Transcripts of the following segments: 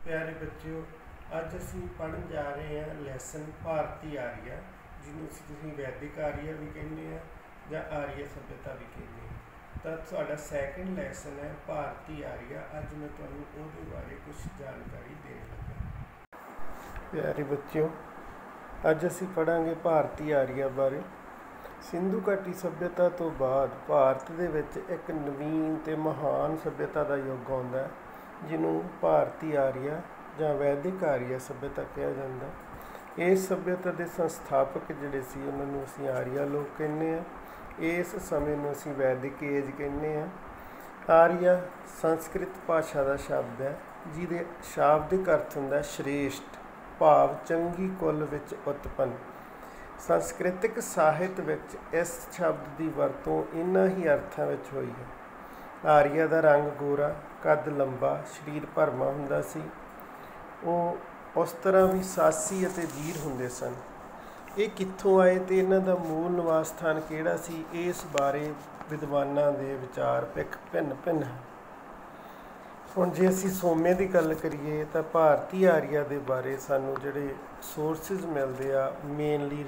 प्यारे बच्चों, अज असी पढ़न जा रहे हैं लैसन भारती आर्या, जिन्होंने तुसीं वैदिक आर्या भी कहते हैं या आर्य सभ्यता भी कहते हैं। तो तुहाडा सैकेंड लैसन है भारती आर्या। अज मैं तुहानूं उहदे बारे कुछ जानकारी देण लगा। प्यारे बच्चों, अज असी पढ़ांगे भारती आर्या बारे। सिंधु घाटी सभ्यता तो बाद भारत दे विच एक नवीन ते महान सभ्यता का युग आउंदा है, जिन्हों भारती आर्या या वैदिक आर्या सभ्यता कहा जाता है। इस सभ्यता के संस्थापक जिहड़े सी उन्होंने असीं आर्या लोग कहने हैं। इस समय नूं असीं वैदिक एज कहने हैं। आर्या संस्कृत भाषा का शब्द है, जिहदे शाब्दिक अर्थ हुंदा श्रेष्ठ, भाव चंगी कुल विच उत्पन्न। संस्कृतिक साहित विच इस शब्द की वरतों इन्हां ही अर्थां विच होई है। आर्या का रंग गोरा, कद लंबा, शरीर भरमा हुंदा सी। ਉਹ उस तरह भी सासी अते वीर हुंदे सन। ये कित्थों आए तो इन्हां दा मूल निवास स्थान किहड़ा सी, इस बारे विद्वानां दे विचार भिन्न भिन्न है। हुण जे असीं सोमे की गल करिए तो भारती आर्या के बारे सानूं जिहड़े सोर्सिस मिलते आ, मेनली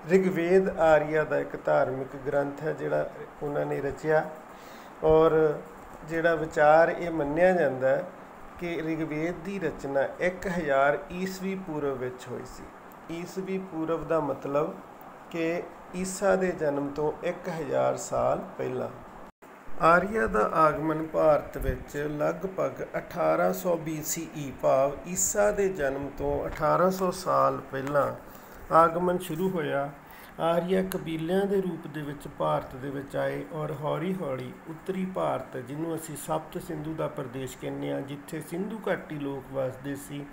ऋग्वेद आर्या का एक धार्मिक ग्रंथ है जिहड़ा उन्होंने रचिया। और जिहड़ा विचार ये मन्निया जाता है कि ऋग्वेद की रचना 1000 ईसवी पूर्व विच होई सी। ईसवी पूर्व का मतलब कि ईसा के जन्म तो 1000 साल पहला। आर्या का आगमन भारत विच लगभग 1800 BCE भाव ईसा के जन्म तो 1800 साल पहला आगमन शुरू होया। आर्या कबीलिਆਂ के रूप ਦੇ ਵਿੱਚ ਭਾਰਤ ਦੇ ਵਿੱਚ ਆਏ और हौली हौली उत्तरी भारत, ਜਿਹਨੂੰ ਅਸੀਂ ਸਪਤ ਸਿੰਧੂ ਦਾ ਪ੍ਰਦੇਸ਼ ਕਹਿੰਦੇ ਹਾਂ, ਜਿੱਥੇ ਸਿੰਧੂ ਘਾਟੀ ਲੋਕ ਵਸਦੇ ਸੀ,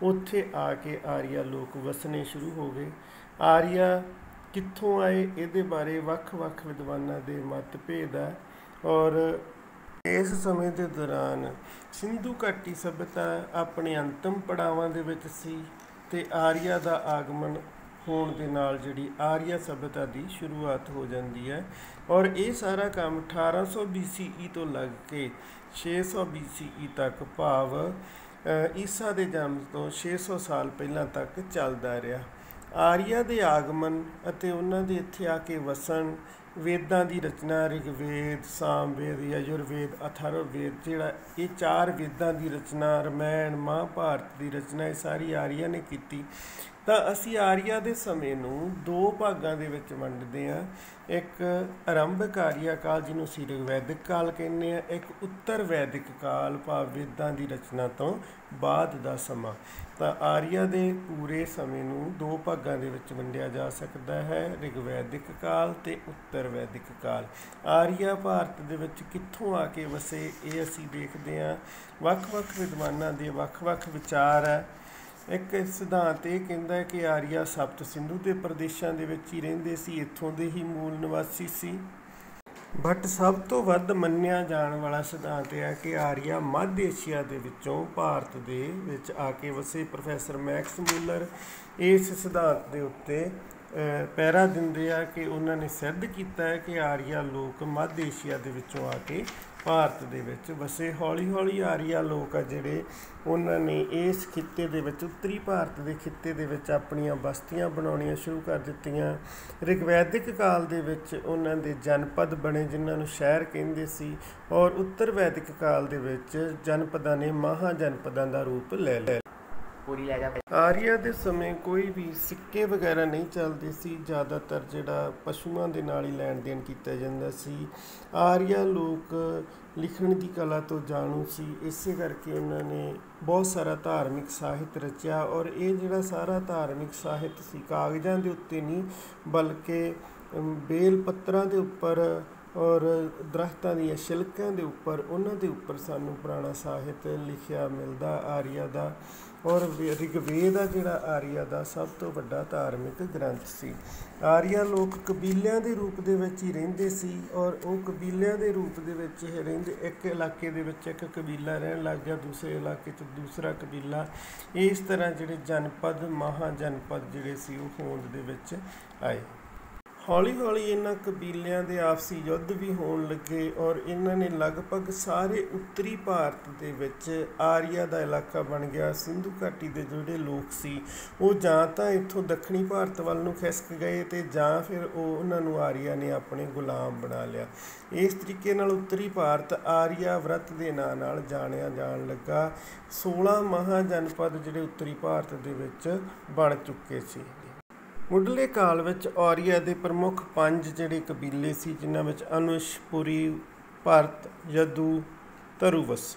ਉੱਥੇ ਆ ਕੇ ਆਰੀਆ ਲੋਕ ਵਸਣੇ ਸ਼ੁਰੂ ਹੋ ਗਏ। ਆਰੀਆ ਕਿੱਥੋਂ ਆਏ, ਇਹਦੇ ਬਾਰੇ ਵੱਖ-ਵੱਖ ਵਿਦਵਾਨਾਂ ਦੇ ਮਤਭੇਦ ਹੈ। और इस समय के दौरान सिंधु घाटी सभ्यता अपने अंतिम पड़ावां दे विच सी ते आर्या का आगमन होने के नाल जिहड़ी आर्या सभ्यता की शुरुआत हो जाती है। और ये सारा काम 1800 BCE तो लग के 600 BCE तक, भाव ईसा के जन्म तो 600 साल पहला तक चलता रहा। आर्या के आगमन अते उन्हां दे इत्थे आके वसन, वेदां की रचना, ऋग्वेद, सामवेद, यजुर्वेद, अथर्ववेद, जिहड़ा ये 4 वेदां की रचना, रामायण, महाभारत की रचना, ये सारी आर्या ने की। तो असी आर्या के समय नूं 2 भागां दे विच वंडदे हां। एक आरंभिक आर्या काल, जिन्हों असीं ऋग्वैदिक काल कहने हैं। एक उत्तर वैदिक काल, भाव वेदां की रचना तो बाद का समा। तो आर्या के पूरे समय नूं 2 भागां दे विच वंडिया जा सकता है, ऋग्वैदिक काल ते उत्तर वैदिक काल। आर्या भारत दे विच कित्थों आके वसे, ये असीं देखदे हां। ਵੱਖ-ਵੱਖ विद्वानां दे ਵੱਖ-ਵੱਖ विचार है। एक सिद्धांत ये कहता है कि आर्या सप्त सिंधु के प्रदेशों के विच ही रहिंदे सी, इत्थों दे ही मूल निवासी सी। बट सब तो वध मन्निया जाण वाला सिद्धांत यह है कि आर्या मध्य एशिया के विचों भारत दे विच आके वसे। प्रोफैसर मैक्स मूलर इस सिद्धांत के उत्ते पैरा दिंदे आ कि उन्होंने सिद्ध किया है कि आर्या लोग मध्य एशिया के विचों आके भारत दे विच वसे। हौली हौली आर्या लोग आ जिहड़े उन्होंने इस खित्ते दे विच, उत्तरी भारत के खित्ते दे विच अपनियां बस्तियां बनाउणियां शुरू कर दित्तियां। ऋग्वैदिक काल दे विच उन्हां दे जनपद बने, जिन्हां नूं शहर कहिंदे सी। और उत्तर वैदिक काल दे विच जनपदां ने महाजनपदां दा रूप ले लिया। आर्या के समय कोई भी सिक्के वगैरह नहीं चलते सी, ज़्यादातर जिहड़ा पशुओं के नाल ही लैण देण कीता जांदा सी। आर्या लोग लिखण की कला तो जाणू सी, इस करके उन्होंने बहुत सारा धार्मिक साहित रचिया। और ये जिहड़ा सारा धार्मिक साहित सी, कागज़ां दे उत्ते नहीं बल्कि बेल पत्तरां दे उपर और दरख्तां दी छिलकियां दे उपर, उन्हां दे उपर सानूं पुराना साहित लिखिया मिलदा आर्या दा। और ऋग्वेद आ जिहड़ा आर्या का सब तो वड्डा धार्मिक ग्रंथ सी। आर्या लोग कबीलिਆਂ के रूप दे विच ही रहिंदे सी। और वो कबीलिਆਂ के रूप दे विच ही रहिंदे, एक इलाके दे विच एक कबीला रहन लग गया, दूसरे इलाके च दूसरा कबीला। इस तरह जिहड़े जनपद, महाजनपद जिहड़े सी वो होंद दे विच आए। ਹੌਲੀ ਹੌਲੀ ਇਹਨਾਂ ਕਬੀਲਿਆਂ ਦੇ ਆਪਸੀ ਯੁੱਧ ਵੀ ਹੋਣ ਲੱਗੇ ਔਰ ਇਹਨਾਂ ਨੇ ਲਗਭਗ ਸਾਰੇ ਉੱਤਰੀ ਭਾਰਤ ਦੇ ਵਿੱਚ ਆਰੀਆ ਦਾ ਇਲਾਕਾ ਬਣ ਗਿਆ। ਸਿੰਧੂ ਘਾਟੀ ਦੇ ਜਿਹੜੇ ਲੋਕ ਸੀ ਉਹ ਜਾਂ ਤਾਂ ਇੱਥੋਂ ਦੱਖਣੀ ਭਾਰਤ ਵੱਲ ਨੂੰ ਖਿਸਕ ਗਏ ਅਤੇ ਜਾਂ ਫਿਰ ਉਹਨਾਂ ਨੂੰ ਆਰੀਆ ਨੇ ਆਪਣੇ ਗੁਲਾਮ ਬਣਾ ਲਿਆ। ਇਸ ਤਰੀਕੇ ਨਾਲ ਉੱਤਰੀ ਭਾਰਤ ਆਰੀਆ ਵਰਤ ਦੇ ਨਾਂ ਨਾਲ ਜਾਣਿਆ ਜਾਣ ਲੱਗਾ। 16 ਮਹਾਜਨਪਦ ਜਿਹੜੇ ਉੱਤਰੀ ਭਾਰਤ ਦੇ ਵਿੱਚ ਬਣ ਚੁੱਕੇ ਸੀ। ਮੁੱਢਲੇ ਕਾਲ ਵਿੱਚ ਆਰੀਆ ਦੇ ਪ੍ਰਮੁੱਖ 5 ਜਿਹੜੇ ਕਬੀਲੇ ਸੀ, ਜਿਨ੍ਹਾਂ ਵਿੱਚ ਅਨੁਸ਼ਪੁਰੀ, ਭਰਤ, ਯਦੂ, ਧਰੁਵਸ,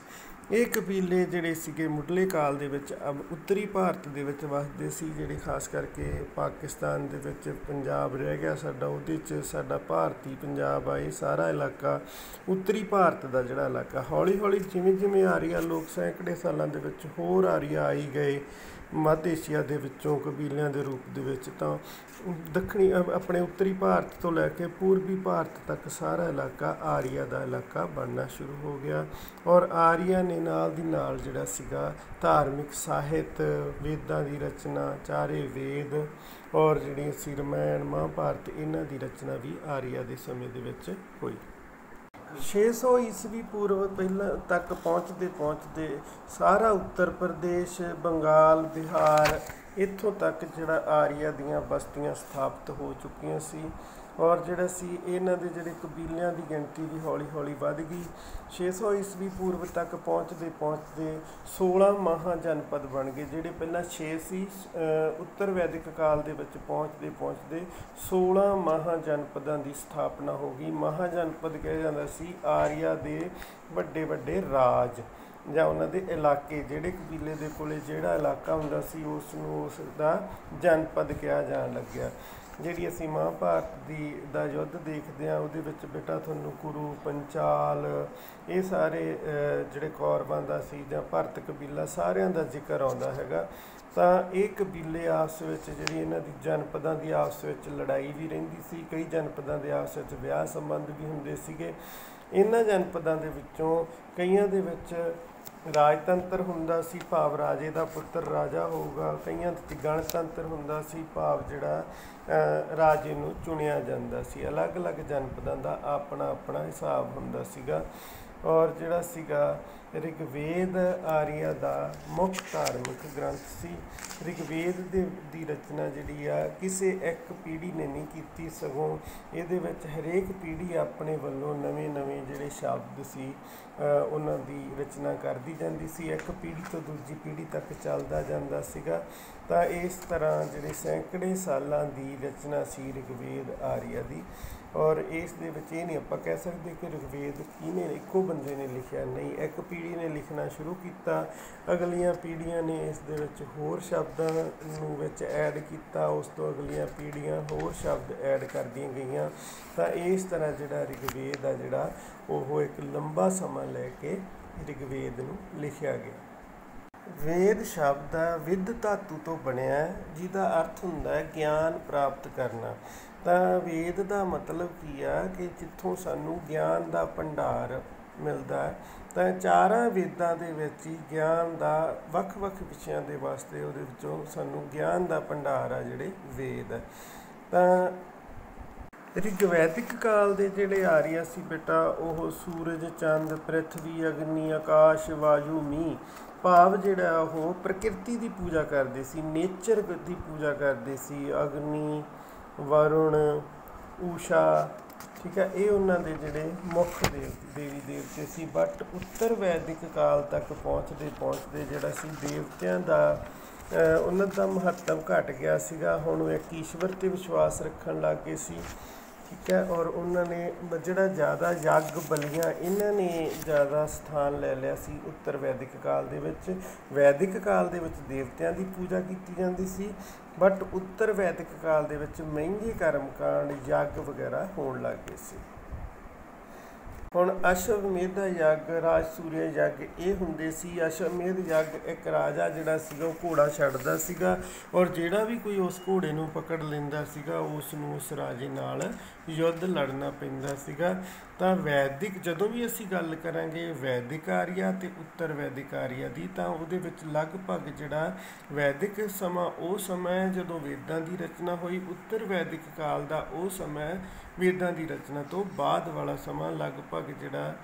ਇਹ ਕਬੀਲੇ ਜਿਹੜੇ ਸੀਗੇ ਮੁੱਢਲੇ ਕਾਲ ਦੇ ਵਿੱਚ ਉੱਤਰੀ ਭਾਰਤ ਦੇ ਵਿੱਚ ਵਸਦੇ ਸੀ। ਜਿਹੜੇ ਖਾਸ ਕਰਕੇ ਪਾਕਿਸਤਾਨ ਦੇ ਵਿੱਚ ਪੰਜਾਬ ਰਹਿ ਗਿਆ ਸਾਡਾ, ਉਹਦੇ 'ਚ ਸਾਡਾ ਭਾਰਤੀ ਪੰਜਾਬ ਆ। ਇਹ ਸਾਰਾ ਇਲਾਕਾ ਉੱਤਰੀ ਭਾਰਤ ਦਾ ਜਿਹੜਾ ਇਲਾਕਾ, ਹੌਲੀ ਹੌਲੀ ਜਿਵੇਂ ਜਿਵੇਂ ਆਰੀਆ ਲੋਕ ਸੈਂਕੜੇ ਸਾਲਾਂ ਦੇ ਵਿੱਚ ਹੋਰ ਆਰੀਆ ਆਈ ਗਏ ਮੱਧ ਏਸ਼ੀਆ ਦੇ ਵਿੱਚੋਂ ਕਬੀਲਿਆਂ ਦੇ ਰੂਪ ਦੇ ਵਿੱਚ, ਤਾਂ ਦੱਖਣੀ ਆਪਣੇ ਉੱਤਰੀ ਭਾਰਤ ਤੋਂ ਲੈ ਕੇ ਪੂਰਬੀ ਭਾਰਤ ਤੱਕ ਸਾਰਾ ਇਲਾਕਾ ਆਰੀਆ ਦਾ ਇਲਾਕਾ ਬਣਨਾ ਸ਼ੁਰੂ ਹੋ ਗਿਆ। ਔਰ ਆਰੀਆ ਨੇ ਨਾਲ ਦੀ ਨਾਲ ਜਿਹੜਾ ਸੀਗਾ ਧਾਰਮਿਕ ਸਾਹਿਤ, ਵੇਦਾਂ ਦੀ ਰਚਨਾ, ਚਾਰੇ ਵੇਦ ਔਰ ਜਿਹੜੀ ਸੀ ਰਾਮਾਇਣ, ਮਹਾਂਭਾਰਤ, ਇਹਨਾਂ ਦੀ ਰਚਨਾ ਵੀ ਆਰੀਆ ਦੇ ਸਮੇਂ ਦੇ ਵਿੱਚ ਹੋਈ। 600 ਈਸਵੀ ਪੂਰਵ ਪਹਿਲਾਂ ਤੱਕ ਪਹੁੰਚਦੇ ਸਾਰਾ ਉੱਤਰ ਪ੍ਰਦੇਸ਼, ਬੰਗਾਲ, ਬਿਹਾਰ, ਇੱਥੋਂ ਤੱਕ ਜਿਹੜਾ ਆਰੀਆ ਦੀਆਂ ਬਸਤੀਆਂ ਸਥਾਪਿਤ ਹੋ ਚੁੱਕੀਆਂ ਸੀ। ਔਰ ਜਿਹੜਾ ਸੀ ਇਹਨਾਂ ਦੇ ਜਿਹੜੇ ਕਬੀਲਿਆਂ ਦੀ ਗਿਣਤੀ ਵੀ ਹੌਲੀ ਹੌਲੀ ਵੱਧ ਗਈ। 600 ਈਸਵੀ ਪੂਰਵ ਤੱਕ ਪਹੁੰਚਦੇ 16 ਮਹਾਜਨਪਦ ਬਣ ਗਏ। ਜਿਹੜੇ ਪਹਿਲਾਂ 6 ਸੀ, ਉੱਤਰ ਵੈਦਿਕ ਕਾਲ ਦੇ ਵਿੱਚ ਪਹੁੰਚਦੇ 16 ਮਹਾਜਨਪਦਾਂ ਦੀ ਸਥਾਪਨਾ ਹੋ ਗਈ। ਮਹਾਜਨਪਦ ਕਿਹਾ ਜਾਂਦਾ ਸੀ ਆਰੀਆ ਦੇ ਵੱਡੇ ਵੱਡੇ ਰਾਜ ਜਾਂ ਉਹਨਾਂ ਦੇ ਇਲਾਕੇ। ਜਿਹੜੇ ਕਬੀਲੇ ਦੇ ਕੋਲੇ ਜਿਹੜਾ ਇਲਾਕਾ ਹੁੰਦਾ ਸੀ ਉਸ ਨੂੰ ਉਸ ਦਾ ਜਨਪਦ ਕਿਹਾ ਜਾਣ ਲੱਗਿਆ। ਜਿਹੜੀ ਅਸੀਂ ਮਹਾਂਭਾਰਤ ਦਾ ਯੁੱਧ ਦੇਖਦੇ ਹਾਂ ਉਹਦੇ ਵਿੱਚ ਬੇਟਾ ਤੁਹਾਨੂੰ ਕੁਰੂ, ਪੰਚਾਲ, ਇਹ ਸਾਰੇ ਜਿਹੜੇ ਕੌਰਵਾਂ ਦਾ ਸੀ ਜਾਂ ਭਰਤ ਕਬੀਲਾ, ਸਾਰਿਆਂ ਦਾ ਜ਼ਿਕਰ ਆਉਂਦਾ ਹੈਗਾ। ਤਾਂ ਇਹ ਕਬੀਲੇ ਆਪਸ ਵਿੱਚ ਜਿਹੜੀ ਇਹਨਾਂ ਦੀ ਜਨਪਦਾਂ ਦੀ ਆਪਸ ਵਿੱਚ ਲੜਾਈ ਵੀ ਰਹਿੰਦੀ ਸੀ। ਕਈ ਜਨਪਦਾਂ ਦੇ ਆਪਸ ਵਿੱਚ ਵਿਆਹ ਸੰਬੰਧ ਵੀ ਹੁੰਦੇ ਸੀਗੇ। ਇਹਨਾਂ ਜਨਪਦਾਂ ਦੇ ਵਿੱਚੋਂ ਕਈਆਂ ਦੇ ਵਿੱਚ ਰਾਜਤੰਤਰ ਹੁੰਦਾ ਸੀ, ਭਾਵ ਰਾਜੇ ਦਾ ਪੁੱਤਰ ਰਾਜਾ ਹੋਊਗਾ। ਕਈਆਂ ਦੇ ਗਣਤੰਤਰ ਹੁੰਦਾ ਸੀ, ਭਾਵ ਜਿਹੜਾ ਰਾਜੇ ਨੂੰ ਚੁਣਿਆ ਜਾਂਦਾ ਸੀ। ਅਲੱਗ ਅਲੱਗ ਜਨਪਦਾਂ ਦਾ ਆਪਣਾ ਆਪਣਾ ਹਿਸਾਬ ਹੁੰਦਾ ਸੀਗਾ। ਔਰ ਜਿਹੜਾ ਸੀਗਾ ਰਿਗਵੇਦ ਆਰੀਆ ਦਾ ਮੁੱਖ ਧਾਰਮਿਕ ਗ੍ਰੰਥ ਸੀ। ਰਿਗਵੇਦ ਦੀ ਰਚਨਾ ਜਿਹੜੀ ਆ ਕਿਸੇ ਇੱਕ ਪੀੜ੍ਹੀ ਨੇ ਨਹੀਂ ਕੀਤੀ, ਸਗੋਂ ਇਹਦੇ ਵਿੱਚ ਹਰੇਕ ਪੀੜ੍ਹੀ ਆਪਣੇ ਵੱਲੋਂ ਨਵੇਂ ਨਵੇਂ ਜਿਹੜੇ ਸ਼ਬਦ ਸੀ ਉਹਨਾਂ ਦੀ ਰਚਨਾ ਕਰਦੀ ਜਾਂਦੀ ਸੀ। ਇੱਕ ਪੀੜ੍ਹੀ ਤੋਂ ਦੂਜੀ ਪੀੜ੍ਹੀ ਤੱਕ ਚੱਲਦਾ ਜਾਂਦਾ ਸੀਗਾ। ਤਾਂ ਇਸ ਤਰ੍ਹਾਂ ਜਿਹੜੇ ਸੈਂਕੜੇ ਸਾਲਾਂ ਦੀ ਰਚਨਾ ਸੀ ਰਿਗਵੇਦ ਆਰੀਆ ਦੀ। ਔਰ ਇਸ ਦੇ ਵਿੱਚ ਇਹ ਨਹੀਂ ਆਪਾਂ ਕਹਿ ਸਕਦੇ ਕਿ ਰਿਗਵੇਦ ਕਿਹਨੇ ਇੱਕੋ ਬੰਦੇ ਨੇ ਲਿਖਿਆ, ਨਹੀਂ, ਇੱਕ ਪੀੜ੍ਹੀ ਨੇ ਲਿਖਣਾ ਸ਼ੁਰੂ ਕੀਤਾ, ਅਗਲੀਆਂ ਪੀੜ੍ਹੀਆਂ ਨੇ ਇਸ ਦੇ ਵਿੱਚ ਹੋਰ ਸ਼ਬਦਾਂ ਨੂੰ ਵਿੱਚ ਐਡ ਕੀਤਾ, ਉਸ ਤੋਂ ਅਗਲੀਆਂ ਪੀੜ੍ਹੀਆਂ ਹੋਰ ਸ਼ਬਦ ਐਡ ਕਰਦੀਆਂ ਗਈਆਂ। ਤਾਂ ਇਸ ਤਰ੍ਹਾਂ ਜਿਹੜਾ ਰਿਗਵੇਦ ਆ ਜਿਹੜਾ ਉਹ ਇੱਕ ਲੰਬਾ ਸਮਾਂ ਲੈ ਕੇ ਰਿਗਵੇਦ ਨੂੰ ਲਿਖਿਆ ਗਿਆ। ਵੇਦ ਸ਼ਬਦ ਆ ਵਿਦ ਧਾਤੂ ਤੋਂ ਬਣਿਆ, ਜਿਹਦਾ ਅਰਥ ਹੁੰਦਾ ਹੈ ਗਿਆਨ ਪ੍ਰਾਪਤ ਕਰਨਾ। ਤਾਂ ਵੇਦ ਦਾ ਮਤਲਬ ਕੀ ਆ ਕਿ ਜਿੱਥੋਂ ਸਾਨੂੰ ਗਿਆਨ ਦਾ ਭੰਡਾਰ ਮਿਲਦਾ। ਤਾਂ ਚਾਰਾਂ ਵੇਦਾਂ ਦੇ ਵਿੱਚ ਹੀ ਗਿਆਨ ਦਾ ਵੱਖ ਵੱਖ ਵਿਸ਼ਿਆਂ ਦੇ ਵਾਸਤੇ ਉਹਦੇ ਵਿੱਚੋਂ ਸਾਨੂੰ ਗਿਆਨ ਦਾ ਭੰਡਾਰ ਆ ਜਿਹੜੇ ਵੇਦ। ਤਾਂ ਰਿਗਵੈਦਿਕ ਕਾਲ ਦੇ ਜਿਹੜੇ ਆਰੀਆ ਸੀ ਬੇਟਾ, ਉਹ ਸੂਰਜ, ਚੰਦ, ਪ੍ਰਿਥਵੀ, ਅਗਨੀ, ਆਕਾਸ਼, ਵਾਯੂ, ਮੀਂਹ, ਭਾਵ ਜਿਹੜਾ ਉਹ ਪ੍ਰਕਿਰਤੀ ਦੀ ਪੂਜਾ ਕਰਦੇ ਸੀ, ਨੇਚਰ ਦੀ ਪੂਜਾ ਕਰਦੇ ਸੀ। ਅਗਨੀ, ਵਰੁਣ, ਊਸ਼ਾ, ਠੀਕ ਹੈ, ਇਹ ਉਹਨਾਂ ਦੇ ਜਿਹੜੇ ਮੁੱਖ ਦੇਵੀ ਦੇਵਤੇ ਸੀ। ਬਟ ਉੱਤਰ ਵੈਦਿਕ ਕਾਲ ਤੱਕ ਪਹੁੰਚਦੇ ਜਿਹੜਾ ਸੀ ਦੇਵਤਿਆਂ ਦਾ ਉਹਨਾਂ ਦਾ ਮਹੱਤਵ ਘਟ ਗਿਆ ਸੀਗਾ। ਹੁਣ ਉਹ ਇੱਕ ਈਸ਼ਵਰ 'ਤੇ ਵਿਸ਼ਵਾਸ ਰੱਖਣ ਲੱਗ ਗਏ ਸੀ, ਠੀਕ ਹੈ। ਔਰ ਉਹਨਾਂ ਨੇ ਜਿਹੜਾ ਜ਼ਿਆਦਾ ਯੱਗ ਬਲੀਆਂ, ਇਹਨਾਂ ਨੇ ਜ਼ਿਆਦਾ ਸਥਾਨ ਲੈ ਲਿਆ ਸੀ ਉੱਤਰ ਵੈਦਿਕ ਕਾਲ ਦੇ ਵਿੱਚ। ਵੈਦਿਕ ਕਾਲ ਦੇ ਵਿੱਚ ਦੇਵਤਿਆਂ ਦੀ ਪੂਜਾ ਕੀਤੀ ਜਾਂਦੀ ਸੀ, ਬਟ ਉੱਤਰ ਵੈਦਿਕ ਕਾਲ ਦੇ ਵਿੱਚ ਮਹਿੰਗੇ ਕਰਮਕਾਂਡ, ਯੱਗ ਵਗੈਰਾ ਹੋਣ ਲੱਗ ਗਏ ਸੀ। ਹੁਣ ਅਸ਼ਵਮੇਧ ਯੱਗ, ਰਾਜ ਸੂਰਿਆ ਯੱਗ ਇਹ ਹੁੰਦੇ ਸੀ। ਅਸ਼ਵਮੇਧ ਯੱਗ ਇੱਕ ਰਾਜਾ ਜਿਹੜਾ ਸੀਗਾ ਉਹ ਘੋੜਾ ਛੱਡਦਾ ਸੀਗਾ, ਔਰ ਜਿਹੜਾ ਵੀ ਕੋਈ ਉਸ ਘੋੜੇ ਨੂੰ ਪਕੜ ਲੈਂਦਾ ਸੀਗਾ ਉਸ ਨੂੰ ਉਸ ਰਾਜੇ ਨਾਲ ਯੁੱਧ ਲੜਨਾ ਪੈਂਦਾ ਸੀਗਾ। ਤਾਂ ਵੈਦਿਕ, ਜਦੋਂ ਵੀ ਅਸੀਂ ਗੱਲ ਕਰਾਂਗੇ ਵੈਦਿਕ ਆਰੀਆ ਅਤੇ ਉੱਤਰ ਵੈਦਿਕ ਆਰੀਆ ਦੀ, ਤਾਂ ਉਹਦੇ ਵਿੱਚ ਲਗਭਗ ਜਿਹੜਾ ਵੈਦਿਕ ਸਮਾਂ ਉਹ ਸਮਾਂ ਹੈ ਜਦੋਂ ਵੇਦਾਂ ਦੀ ਰਚਨਾ ਹੋਈ। ਉੱਤਰ ਵੈਦਿਕ ਕਾਲ ਦਾ ਉਹ ਸਮਾਂ ਵੇਦਾਂ ਦੀ ਰਚਨਾ ਤੋਂ ਬਾਅਦ ਵਾਲਾ ਸਮਾਂ, ਲਗਭਗ ਜਿਹੜਾ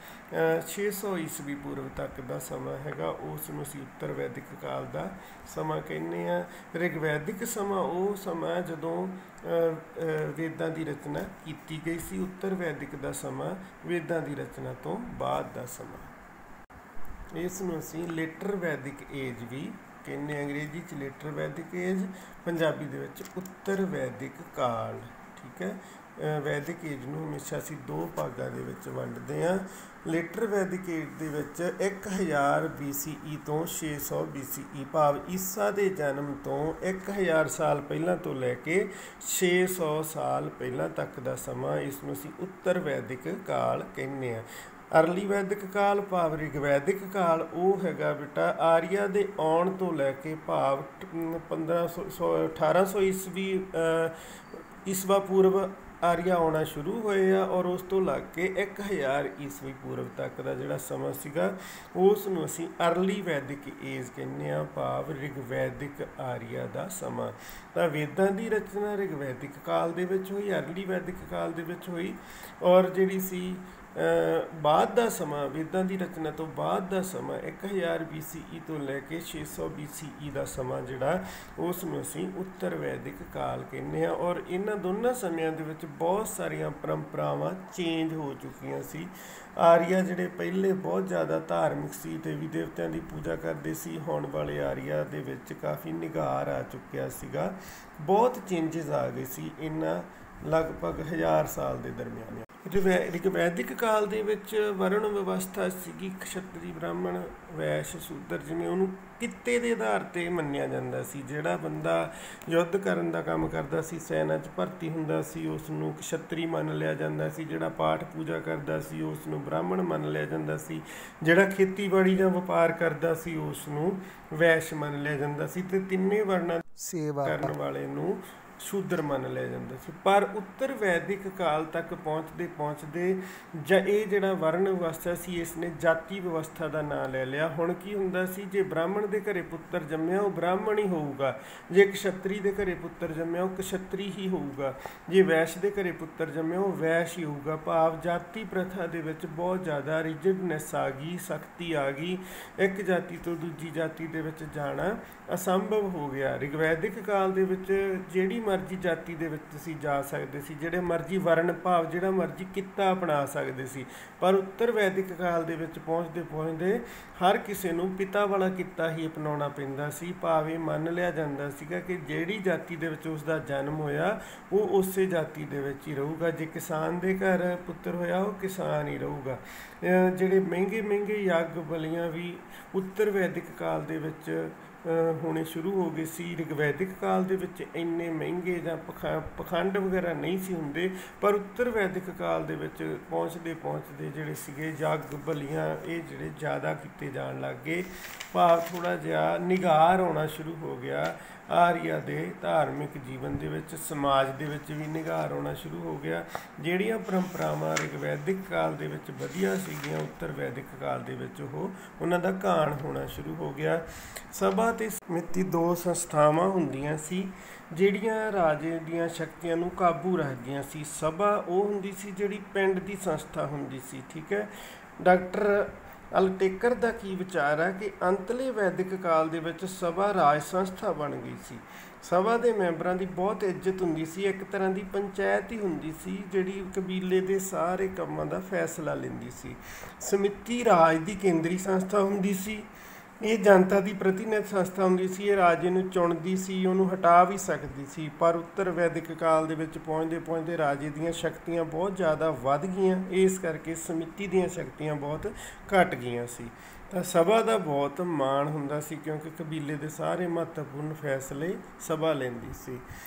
600 ਈਸਵੀ ਪੂਰਵ ਤੱਕ ਦਾ ਸਮਾਂ ਹੈਗਾ, ਉਸ ਨੂੰ ਅਸੀਂ ਉੱਤਰ ਵੈਦਿਕ ਕਾਲ ਦਾ ਸਮਾਂ ਕਹਿੰਦੇ ਹਾਂ। ਰਿਗਵੈਦਿਕ ਸਮਾਂ ਉਹ ਸਮਾਂ ਜਦੋਂ ਵੇਦਾਂ ਦੀ ਰਚਨਾ ਕੀਤੀ ਗਈ ਸੀ। ਉੱਤਰ ਵੈਦਿਕ ਦਾ ਸਮਾਂ ਵੇਦਾਂ ਦੀ ਰਚਨਾ ਤੋਂ ਬਾਅਦ ਦਾ ਸਮਾਂ। ਇਸ ਨੂੰ ਅਸੀਂ ਲੇਟਰ ਵੈਦਿਕ ਏਜ ਵੀ ਕਹਿੰਦੇ, ਅੰਗਰੇਜ਼ੀ 'ਚ ਲੇਟਰ ਵੈਦਿਕ ਏਜ, ਪੰਜਾਬੀ ਦੇ ਵਿੱਚ ਉੱਤਰ ਵੈਦਿਕ ਕਾਲ। ਠੀਕ ਹੈ, ਵੈਦਿਕ ਏਜ ਨੂੰ ਹਮੇਸ਼ਾ ਅਸੀਂ ਦੋ ਭਾਗਾਂ ਦੇ ਵਿੱਚ ਵੰਡਦੇ ਹਾਂ। ਲੇਟਰ ਵੈਦਿਕ ਏਜ ਦੇ ਵਿੱਚ 1000 BCE ਤੋਂ 600 BCE, ਭਾਵ ਈਸਾ ਦੇ ਜਨਮ ਤੋਂ 1000 ਸਾਲ ਪਹਿਲਾਂ ਤੋਂ ਲੈ ਕੇ 600 ਸਾਲ ਪਹਿਲਾਂ ਤੱਕ ਦਾ ਸਮਾਂ, ਇਸ ਨੂੰ ਅਸੀਂ ਉੱਤਰ ਵੈਦਿਕ ਕਾਲ ਕਹਿੰਦੇ ਹਾਂ। ਅਰਲੀ ਵੈਦਿਕ ਕਾਲ ਭਾਵ ਰਿਗਵੈਦਿਕ ਕਾਲ ਉਹ ਹੈਗਾ ਬੇਟਾ ਆਰੀਆ ਦੇ ਆਉਣ ਤੋਂ ਲੈ ਕੇ, ਭਾਵ 1800 ਈਸਵਾ ਪੂਰਵ ਆਰੀਆ ਆਉਣਾ ਸ਼ੁਰੂ ਹੋਏ ਆ, ਔਰ ਉਸ ਤੋਂ ਲੱਗ ਕੇ 1000 ਈਸਵੀ ਪੂਰਵ ਤੱਕ ਦਾ ਜਿਹੜਾ ਸਮਾਂ ਸੀਗਾ ਉਸ ਨੂੰ ਅਸੀਂ ਅਰਲੀ ਵੈਦਿਕ ਏਜ ਕਹਿੰਦੇ ਹਾਂ, ਭਾਵ ਰਿਗਵੈਦਿਕ ਆਰੀਆ ਦਾ ਸਮਾਂ। ਤਾਂ ਵੇਦਾਂ ਦੀ ਰਚਨਾ ਰਿਗਵੈਦਿਕ ਕਾਲ ਦੇ ਵਿੱਚ ਹੋਈ, ਅਰਲੀ ਵੈਦਿਕ ਕਾਲ ਦੇ ਵਿੱਚ ਹੋਈ, ਔਰ ਜਿਹੜੀ ਸੀ ਬਾਅਦ ਦਾ ਸਮਾਂ, ਵੇਦਾਂ ਦੀ ਰਚਨਾ ਤੋਂ ਬਾਅਦ ਦਾ ਸਮਾਂ 1000 BCE ਤੋਂ ਲੈ ਕੇ 600 BCE ਦਾ ਸਮਾਂ ਜਿਹੜਾ ਉਸ ਨੂੰ ਅਸੀਂ ਉੱਤਰ ਵੈਦਿਕ ਕਾਲ ਕਹਿੰਦੇ ਹਾਂ। ਔਰ ਇਹਨਾਂ ਦੋਨਾਂ ਸਮਿਆਂ ਦੇ ਵਿੱਚ ਬਹੁਤ ਸਾਰੀਆਂ ਪਰੰਪਰਾਵਾਂ ਚੇਂਜ ਹੋ ਚੁੱਕੀਆਂ ਸੀ। ਆਰੀਆ ਜਿਹੜੇ ਪਹਿਲੇ ਬਹੁਤ ਜ਼ਿਆਦਾ ਧਾਰਮਿਕ ਸੀ, ਦੇਵੀ ਦੇਵਤਿਆਂ ਦੀ ਪੂਜਾ ਕਰਦੇ ਸੀ, ਹੋਣ ਵਾਲੇ ਆਰੀਆ ਦੇ ਵਿੱਚ ਕਾਫੀ ਨਿਗਾਰ ਆ ਚੁੱਕਿਆ ਸੀਗਾ, ਬਹੁਤ ਚੇਂਜਸ ਆ ਗਏ ਸੀ ਇਹਨਾਂ ਲਗਭਗ 1000 ਸਾਲ ਦੇ ਦਰਮਿਆਨ। ਰਿਗਵੈਦਿਕ ਕਾਲ ਦੇ ਵਿੱਚ ਵਰਣ ਵਿਵਸਥਾ ਸੀਗੀ, ਖਸ਼ਤਰੀ, ਬ੍ਰਾਹਮਣ, ਵੈਸ਼, ਸ਼ੂਦਰ, ਜਿਵੇਂ ਉਹਨੂੰ ਕਿੱਤੇ ਦੇ ਆਧਾਰ 'ਤੇ ਮੰਨਿਆ ਜਾਂਦਾ ਸੀ। ਜਿਹੜਾ ਬੰਦਾ ਯੁੱਧ ਕਰਨ ਦਾ ਕੰਮ ਕਰਦਾ ਸੀ, ਸੈਨਾ 'ਚ ਭਰਤੀ ਹੁੰਦਾ ਸੀ, ਉਸ ਨੂੰ ਖਸ਼ਤਰੀ ਮੰਨ ਲਿਆ ਜਾਂਦਾ ਸੀ। ਜਿਹੜਾ ਪਾਠ ਪੂਜਾ ਕਰਦਾ ਸੀ ਉਸ ਨੂੰ ਬ੍ਰਾਹਮਣ ਮੰਨ ਲਿਆ ਜਾਂਦਾ ਸੀ। ਜਿਹੜਾ ਖੇਤੀਬਾੜੀ ਜਾਂ ਵਪਾਰ ਕਰਦਾ ਸੀ ਉਸ ਨੂੰ ਵੈਸ਼ ਮੰਨ ਲਿਆ ਜਾਂਦਾ ਸੀ, ਅਤੇ ਤਿੰਨੇ ਵਰਨਾਂ ਸੇਵਾ ਕਰਨ ਵਾਲੇ ਨੂੰ ਸ਼ੂਦਰ ਮੰਨ ਲਿਆ ਜਾਂਦਾ ਸੀ। ਪਰ ਉੱਤਰ ਵੈਦਿਕ ਕਾਲ ਤੱਕ ਪਹੁੰਚਦੇ ਜਾਂ ਇਹ ਜਿਹੜਾ ਵਰਨ ਵਿਵਸਥਾ ਸੀ ਇਸ ਨੇ ਜਾਤੀ ਵਿਵਸਥਾ ਦਾ ਨਾਂ ਲੈ ਲਿਆ। ਹੁਣ ਕੀ ਹੁੰਦਾ ਸੀ, ਜੇ ਬ੍ਰਾਹਮਣ ਦੇ ਘਰੇ ਪੁੱਤਰ ਜੰਮਿਆ ਉਹ ਬ੍ਰਾਹਮਣ ਹੀ ਹੋਊਗਾ, ਜੇ ਕਸ਼ਤਰੀ ਦੇ ਘਰੇ ਪੁੱਤਰ ਜੰਮਿਆ ਉਹ ਕਸ਼ਤਰੀ ਹੀ ਹੋਊਗਾ, ਜੇ ਵੈਸ਼ ਦੇ ਘਰੇ ਪੁੱਤਰ ਜੰਮਿਆ ਉਹ ਵੈਸ਼ ਹੀ ਹੋਊਗਾ। ਭਾਵ ਜਾਤੀ ਪ੍ਰਥਾ ਦੇ ਵਿੱਚ ਬਹੁਤ ਜ਼ਿਆਦਾ ਰਿਜਿਡਨੈਸ ਆ ਗਈ, ਸਖਤੀ ਆ ਗਈ, ਇੱਕ ਜਾਤੀ ਤੋਂ ਦੂਜੀ ਜਾਤੀ ਦੇ ਵਿੱਚ ਜਾਣਾ ਅਸੰਭਵ ਹੋ ਗਿਆ। ਰਿਗਵੈਦਿਕ ਕਾਲ ਦੇ ਵਿੱਚ ਜਿਹੜੀ ਮਰਜ਼ੀ ਜਾਤੀ ਦੇ ਵਿੱਚ ਤੁਸੀਂ ਜਾ ਸਕਦੇ ਸੀ, ਜਿਹੜੇ ਮਰਜ਼ੀ ਵਰਨ ਭਾਵ ਜਿਹੜਾ ਮਰਜ਼ੀ ਕਿੱਤਾ ਅਪਣਾ ਸਕਦੇ ਸੀ। ਪਰ ਉੱਤਰ ਵੈਦਿਕ ਕਾਲ ਦੇ ਵਿੱਚ ਪਹੁੰਚਦੇ ਹਰ ਕਿਸੇ ਨੂੰ ਪਿਤਾ ਵਾਲਾ ਕਿੱਤਾ ਹੀ ਅਪਣਾਉਣਾ ਪੈਂਦਾ ਸੀ। ਭਾਵ ਇਹ ਮੰਨ ਲਿਆ ਜਾਂਦਾ ਸੀਗਾ ਕਿ ਜਿਹੜੀ ਜਾਤੀ ਦੇ ਵਿੱਚ ਉਸ ਦਾ ਜਨਮ ਹੋਇਆ ਉਹ ਉਸੇ ਜਾਤੀ ਦੇ ਵਿੱਚ ਹੀ ਰਹੂਗਾ। ਜੇ ਕਿਸਾਨ ਦੇ ਘਰ ਪੁੱਤਰ ਹੋਇਆ ਉਹ ਕਿਸਾਨ ਹੀ ਰਹੂਗਾ। ਜਿਹੜੇ ਮਹਿੰਗੇ ਯੱਗ ਬਲੀਆਂ ਵੀ ਉੱਤਰ ਵੈਦਿਕ ਕਾਲ ਦੇ ਵਿੱਚ ਹੋਣੇ ਸ਼ੁਰੂ ਹੋ ਗਏ ਸੀ। ਰਿਗਵੈਦਿਕ ਕਾਲ ਦੇ ਵਿੱਚ ਇੰਨੇ ਮਹਿੰਗੇ ਜਾਂ ਪਖੰਡ ਵਗੈਰਾ ਨਹੀਂ ਸੀ ਹੁੰਦੇ, ਪਰ ਉੱਤਰ ਵੈਦਿਕ ਕਾਲ ਦੇ ਵਿੱਚ ਪਹੁੰਚਦੇ ਜਿਹੜੇ ਸੀਗੇ ਯੱਗ ਬਲੀਆਂ ਇਹ ਜਿਹੜੇ ਜ਼ਿਆਦਾ ਕੀਤੇ ਜਾਣ ਲੱਗ ਗਏ। ਭਾਵ ਥੋੜ੍ਹਾ ਜਿਹਾ ਨਿਗਾਰ ਆਉਣਾ ਸ਼ੁਰੂ ਹੋ ਗਿਆ ਆਰੀਆ ਦੇ ਧਾਰਮਿਕ ਜੀਵਨ ਦੇ ਵਿੱਚ, ਸਮਾਜ ਦੇ ਵਿੱਚ ਵੀ ਨਿਗਾਰ ਆਉਣਾ ਸ਼ੁਰੂ ਹੋ ਗਿਆ। ਜਿਹੜੀਆਂ ਪਰੰਪਰਾਵਾਂ ਰਿਗਵੈਦਿਕ ਕਾਲ ਦੇ ਵਿੱਚ ਵਧੀਆ ਸੀਗੀਆਂ ਉੱਤਰ ਵੈਦਿਕ ਕਾਲ ਦੇ ਵਿੱਚ ਉਹਨਾਂ ਦਾ ਘਾਣ ਹੋਣਾ ਸ਼ੁਰੂ ਹੋ ਗਿਆ। ਸਭਾ ਅਤੇ ਸਮਿਤੀ ਦੋ ਸੰਸਥਾਵਾਂ ਹੁੰਦੀਆਂ ਸੀ ਜਿਹੜੀਆਂ ਰਾਜੇ ਦੀਆਂ ਸ਼ਕਤੀਆਂ ਨੂੰ ਕਾਬੂ ਰੱਖਦੀਆਂ ਸੀ। ਸਭਾ ਉਹ ਹੁੰਦੀ ਸੀ ਜਿਹੜੀ ਪਿੰਡ ਦੀ ਸੰਸਥਾ ਹੁੰਦੀ ਸੀ। ਠੀਕ ਹੈ, ਡਾਕਟਰ ਅਲਟੇਕਰ ਦਾ ਕੀ ਵਿਚਾਰ ਹੈ ਕਿ ਅੰਤਲੇ ਵੈਦਿਕ ਕਾਲ ਦੇ ਵਿੱਚ ਸਭਾ ਰਾਜ ਸੰਸਥਾ ਬਣ ਗਈ ਸੀ। ਸਭਾ ਦੇ ਮੈਂਬਰਾਂ ਦੀ ਬਹੁਤ ਇੱਜ਼ਤ ਹੁੰਦੀ ਸੀ, ਇੱਕ ਤਰ੍ਹਾਂ ਦੀ ਪੰਚਾਇਤ ਹੀ ਹੁੰਦੀ ਸੀ ਜਿਹੜੀ ਕਬੀਲੇ ਦੇ ਸਾਰੇ ਕੰਮਾਂ ਦਾ ਫੈਸਲਾ ਲੈਂਦੀ ਸੀ। ਸਮਿਤੀ ਰਾਜ ਦੀ ਕੇਂਦਰੀ ਸੰਸਥਾ ਹੁੰਦੀ ਸੀ। ਇਹ ਜਨਤਾ ਦੀ ਪ੍ਰਤੀਨਿਧ ਸੰਸਥਾ ਹੁੰਦੀ ਸੀ। ਇਹ ਰਾਜੇ ਨੂੰ ਚੁਣਦੀ ਸੀ, ਉਹਨੂੰ ਹਟਾ ਵੀ ਸਕਦੀ ਸੀ। ਪਰ ਉੱਤਰ ਵੈਦਿਕ ਕਾਲ ਦੇ ਵਿੱਚ ਪਹੁੰਚਦੇ ਰਾਜੇ ਦੀਆਂ ਸ਼ਕਤੀਆਂ ਬਹੁਤ ਜ਼ਿਆਦਾ ਵੱਧ ਗਈਆਂ, ਇਸ ਕਰਕੇ ਸਮਿਤੀ ਦੀਆਂ ਸ਼ਕਤੀਆਂ ਬਹੁਤ ਘਟ ਗਈਆਂ ਸੀ। ਤਾਂ ਸਭਾ ਦਾ ਬਹੁਤ ਮਾਣ ਹੁੰਦਾ ਸੀ ਕਿਉਂਕਿ ਕਬੀਲੇ ਦੇ ਸਾਰੇ ਮਹੱਤਵਪੂਰਨ ਫੈਸਲੇ ਸਭਾ ਲੈਂਦੀ ਸੀ।